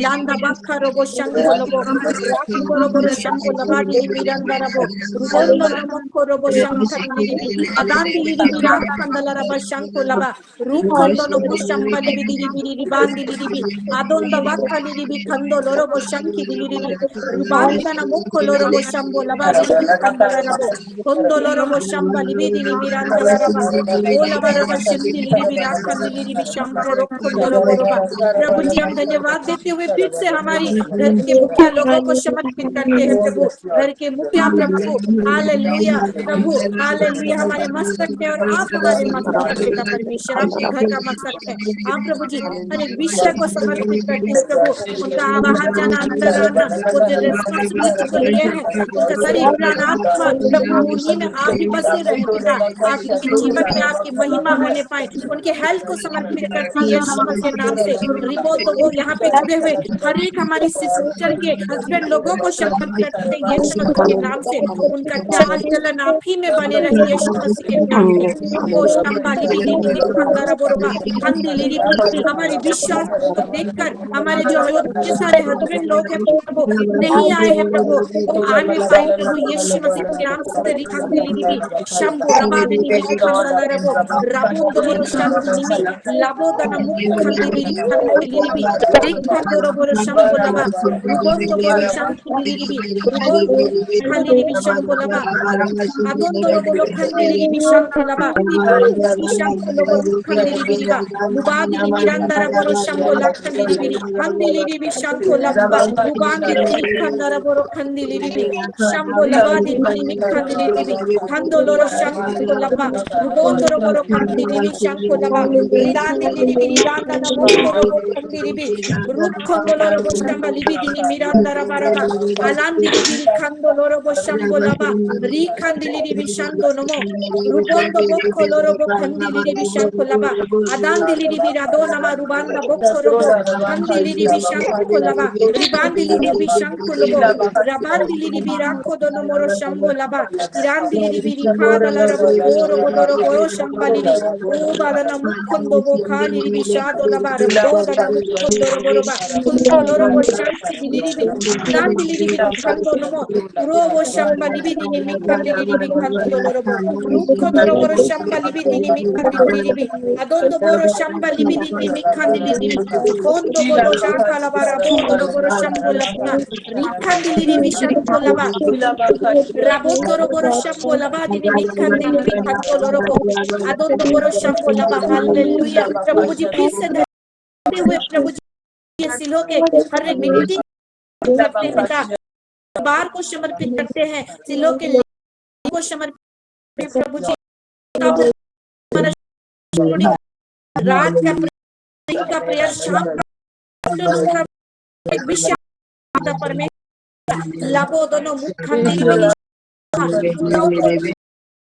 landa bakka robo shambo lobo rakindo robo shambo labadi ni miranda rabo rubondo robo robo shamka ni biri adandi ni biri kandala rabo shambo laba rukondo robo shamba ni biri biri bandi ni biri adonda bakka ni biri kando robo shamki ni biri rubanda na mukko robo shambo labadi ni kandala rabo kondo robo shamba ni biri Miranda Laraba, Ola Baraba Shindili Biraka Dili Bishampo Rokondoro Boroba, प्रभु जी हम धन्यवाद देते हुए फिर से हमारी घर के मुखिया लोगों को समर्पित करते हैं प्रभु घर के मुखिया प्रभु हालेलुया प्रभु हालेलुया हमारे मस्तक है और आप हमारे मस्तक है पिता परमेश्वर आपके घर का मस्तक है आप प्रभु जी हर एक विषय को समर्पित करते हैं प्रभु उनका बाहर जाना अंदर आना वो जो रिस्पांसिबिलिटी को लिए है उनका शरीर प्राण आत्मा प्रभु उन्हीं में आप ही बसे रहे पिता आपके जीवन में आपकी महिमा होने पाए उनके हेल्थ को समर्पित करते हैं यीशु मसीह नाम से रिबो तो वो यहाँ पे जुड़े हुए हर एक हमारी सिस्टर के हस्बैंड लोगों को समर्पित करते हैं यीशु मसीह के नाम से उनका चाल चलन आप ही में बने रहे यीशु मसीह के नाम से वो शंबाली भी खंदारा बोरबा खंदी लिरी हमारे विश्वास को देखकर हमारे जो ये सारे हस्बैंड लोग हैं प्रभु नहीं आए हैं प्रभु वो आने पाए प्रभु यीशु मसीह के नाम से खंदी लिरी Shambho Rabadi ni kandala rabo rabondo boro shanti ni laboda na mukhandi biri khandi libi rikhando boro shambo laba rubondo boro shanti libi rubondo khandi libi shambo laba adondo boro khandi libi shambo laba libi shambo boro khandi libi liba rubadi ni miranda boro shambo la khandi libi khandi libi shambo laba rubandi ni kandara boro khandi libi shambo laba ni khandi libi khando loro shambo laba rubondo roboro kandi libi shanko laba ridandi libi ridanda na moko robo kandi libi rukondo lorobo shamba libi dini miranda rabaraba alandi libi rikando lorobo shambo laba rikandi libi shando nomo rubondo bokko lorobo kandi libi shanko laba adandi libi radona ma rubanda bokko robo kandi libi shanko laba ribandi libi shanko lobo rabandi libi rako dono moro shambo laba irandi libi rikada la robo koro bodoro boro shamba libi o badana mukondo bokani libi shado laba rabonda na mukondo robo roba kunto lorobo shanki libi nandi libi kando nomo robo shamba libi dini mikandi libi kando lorobo rukko dorobo shamba libi dini mikandi libi adondo boro shamba libi dini mikandi libi kondo boro shaka laba rabondo boro shambo laba rikandi libi shanko laba rabondo boro shambo laba dini mikandi libi kando lorobo adondo boro shambo laba hallelujah प्रभु जी फिर से धन्यवाद हुए प्रभु जी सिलों के हर एक मिट्टी करते हैं पिता बार को समर्पित करते हैं सिलों के को समर्पित प्रभु जी रात का प्रेयर शाम का एक विषय परमेश्वर लबो दोनों मुख खंडी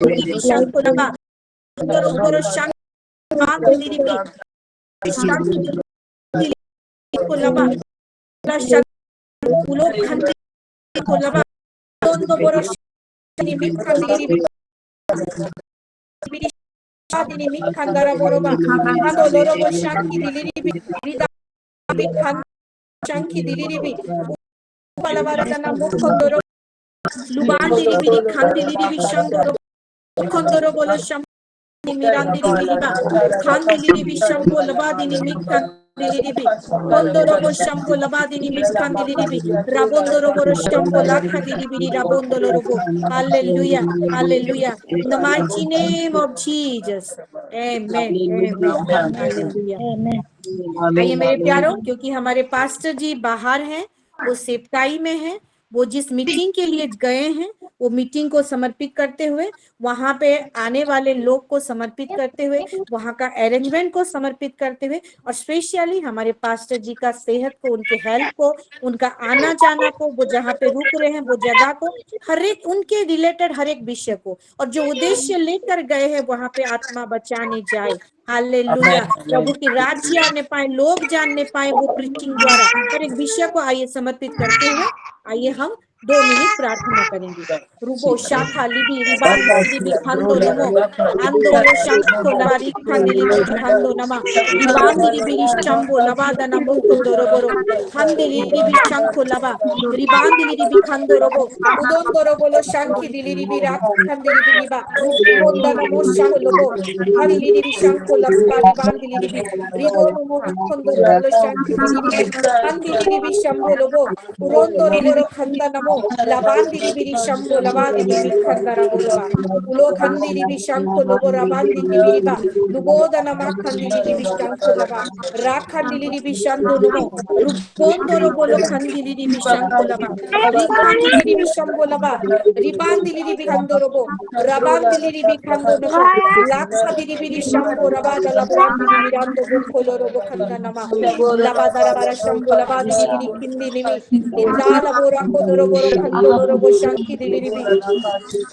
विषय को लबा दोनों शांत शांति को लबा लोग खंडी को लबा दोनों बड़ो निमित खंडी शादी निमित खंडरा बरोबा हादो लोरो शांति दिलिरी विदा खंड शांति दिलिरी पलवारा तना मुख खंडरो लुबान दिलिरी खंडी दिलिरी शंडरो खंडरो बोलो शम मिरांदी दिलिबा खंडी दिलिरी शंभो लबादी निमित दिलिरी खंडरो बो शंभो लबादी निमित दिलिरी राबोंदरो बोरो शंभो लाखा दिलिरी राबोंदरो रोबो hallelujah hallelujah in the mighty name of Jesus amen amen hallelujah आइए मेरे प्यारों क्योंकि हमारे पास्टर जी बाहर हैं वो सेवकाई में हैं वो जिस मीटिंग के लिए गए हैं वो मीटिंग को समर्पित करते हुए वहां पे आने वाले लोग को समर्पित करते हुए वहां का अरेंजमेंट को समर्पित करते हुए और स्पेशली हमारे पास्टर जी का सेहत को उनके हेल्थ को उनका आना जाना को वो जहाँ पे रुक रहे हैं वो जगह को हर एक उनके रिलेटेड हर एक विषय को और जो उद्देश्य लेकर गए हैं वहां पे आत्मा बचाने जाए हालेलुया प्रभु की राज्य आने पाए लोग जानने पाए वो प्रीचिंग द्वारा हर एक विषय को आइए समर्पित करते हुए आइए हम 2 मिनट प्रार्थना करेंगे रूबो शाखा लिबी रिबान लिबी खंदो नमो अंदो रो शाखो लारी खंदी लिबी खंदो नमा रिबान लिबी शंभो लबा दना मुकुंदो रोबो खंदी लिबी शंखो लबा रिबान लिबी खंदो रोबो उदोंदो रोबो लो शंखी लिबी राख खंदी लिबी रिबा उबोंदा नमो शंखो लोबो खंदी लिबी शंखो लबा रिबान लिबी रिबो नमो खंदो लो शंखी लिबी खंदी लिबी शंभो लोबो उरोंदो रोबो खंदा नमो लाबांदी लिबी शंभो लबादी लिबी खंदा रोबो उलो खंदी लिबी शंखो लोबो राबांदी लिबी रिबा लुबोदा नमा खंदी लिबी शंखो लबा राखंदी लिबी शंदो नमो रुबोंदो रोबो लो खंदी लिबी शंखो लबा रिखंदी लिबी शंभो लबा रिबांदी लिबी खंदो रोबो राबांदी लिबी खंदो नमो लाखंदी लिबी शंभो रबादा लबांदी लिबी रांदो बुखोलो रोबो खंदा नमा लबादा रबारा शंभो लबादी लिबी खिंदी लिबी इंदा लबोरा को रोबो खंदो रोबो शंखी लिबी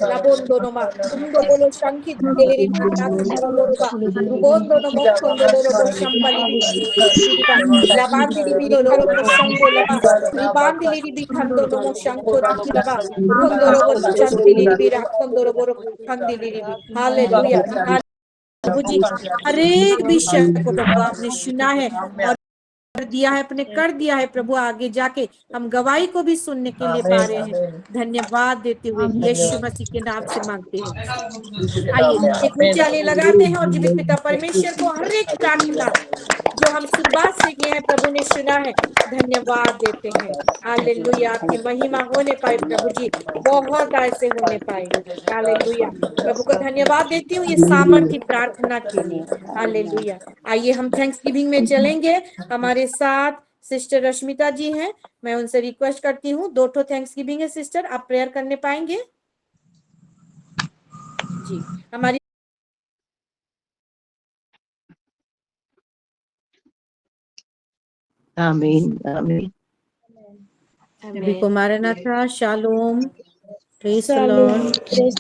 labondo noma undo bolo shanki deleri nakandoroba rubondo no mokondorobo shambali biba labandi bido lorobo shambo laba ribandi libi khando no shanko laba rukondorobo shanti libi rakondorobo khandi libi hallelujah प्रभु जी हर एक विषय को प्रभु आपने सुना है और दिया है अपने कर दिया है प्रभु आगे जाके हम गवाही को भी सुनने के लिए पा रहे हैं धन्यवाद देते हुए यीशु मसीह के नाम से मांगते हैं आइए एक ऊंचाई लगाते हैं और जीवित पिता परमेश्वर को हर एक प्रार्थना जो हम शुरुआत से किए हैं प्रभु ने सुना है धन्यवाद देते हैं हालेलुया आपकी महिमा होने पाए प्रभु जी बहुत ऐसे होने पाए हालेलुया प्रभु को धन्यवाद देती हूँ ये सामर्थ की प्रार्थना के लिए हालेलुया आइए हम थैंक्सगिविंग में चलेंगे हमारे साथ सिस्टर रश्मिता जी हैं मैं उनसे रिक्वेस्ट करती हूँ 2 थैंक्सगिविंग है सिस्टर आप प्रेयर करने पाएंगे जी हमारी आमीन आमीन। सभी को मारनाथा, shalom, praise the Shalom. Lord. Praise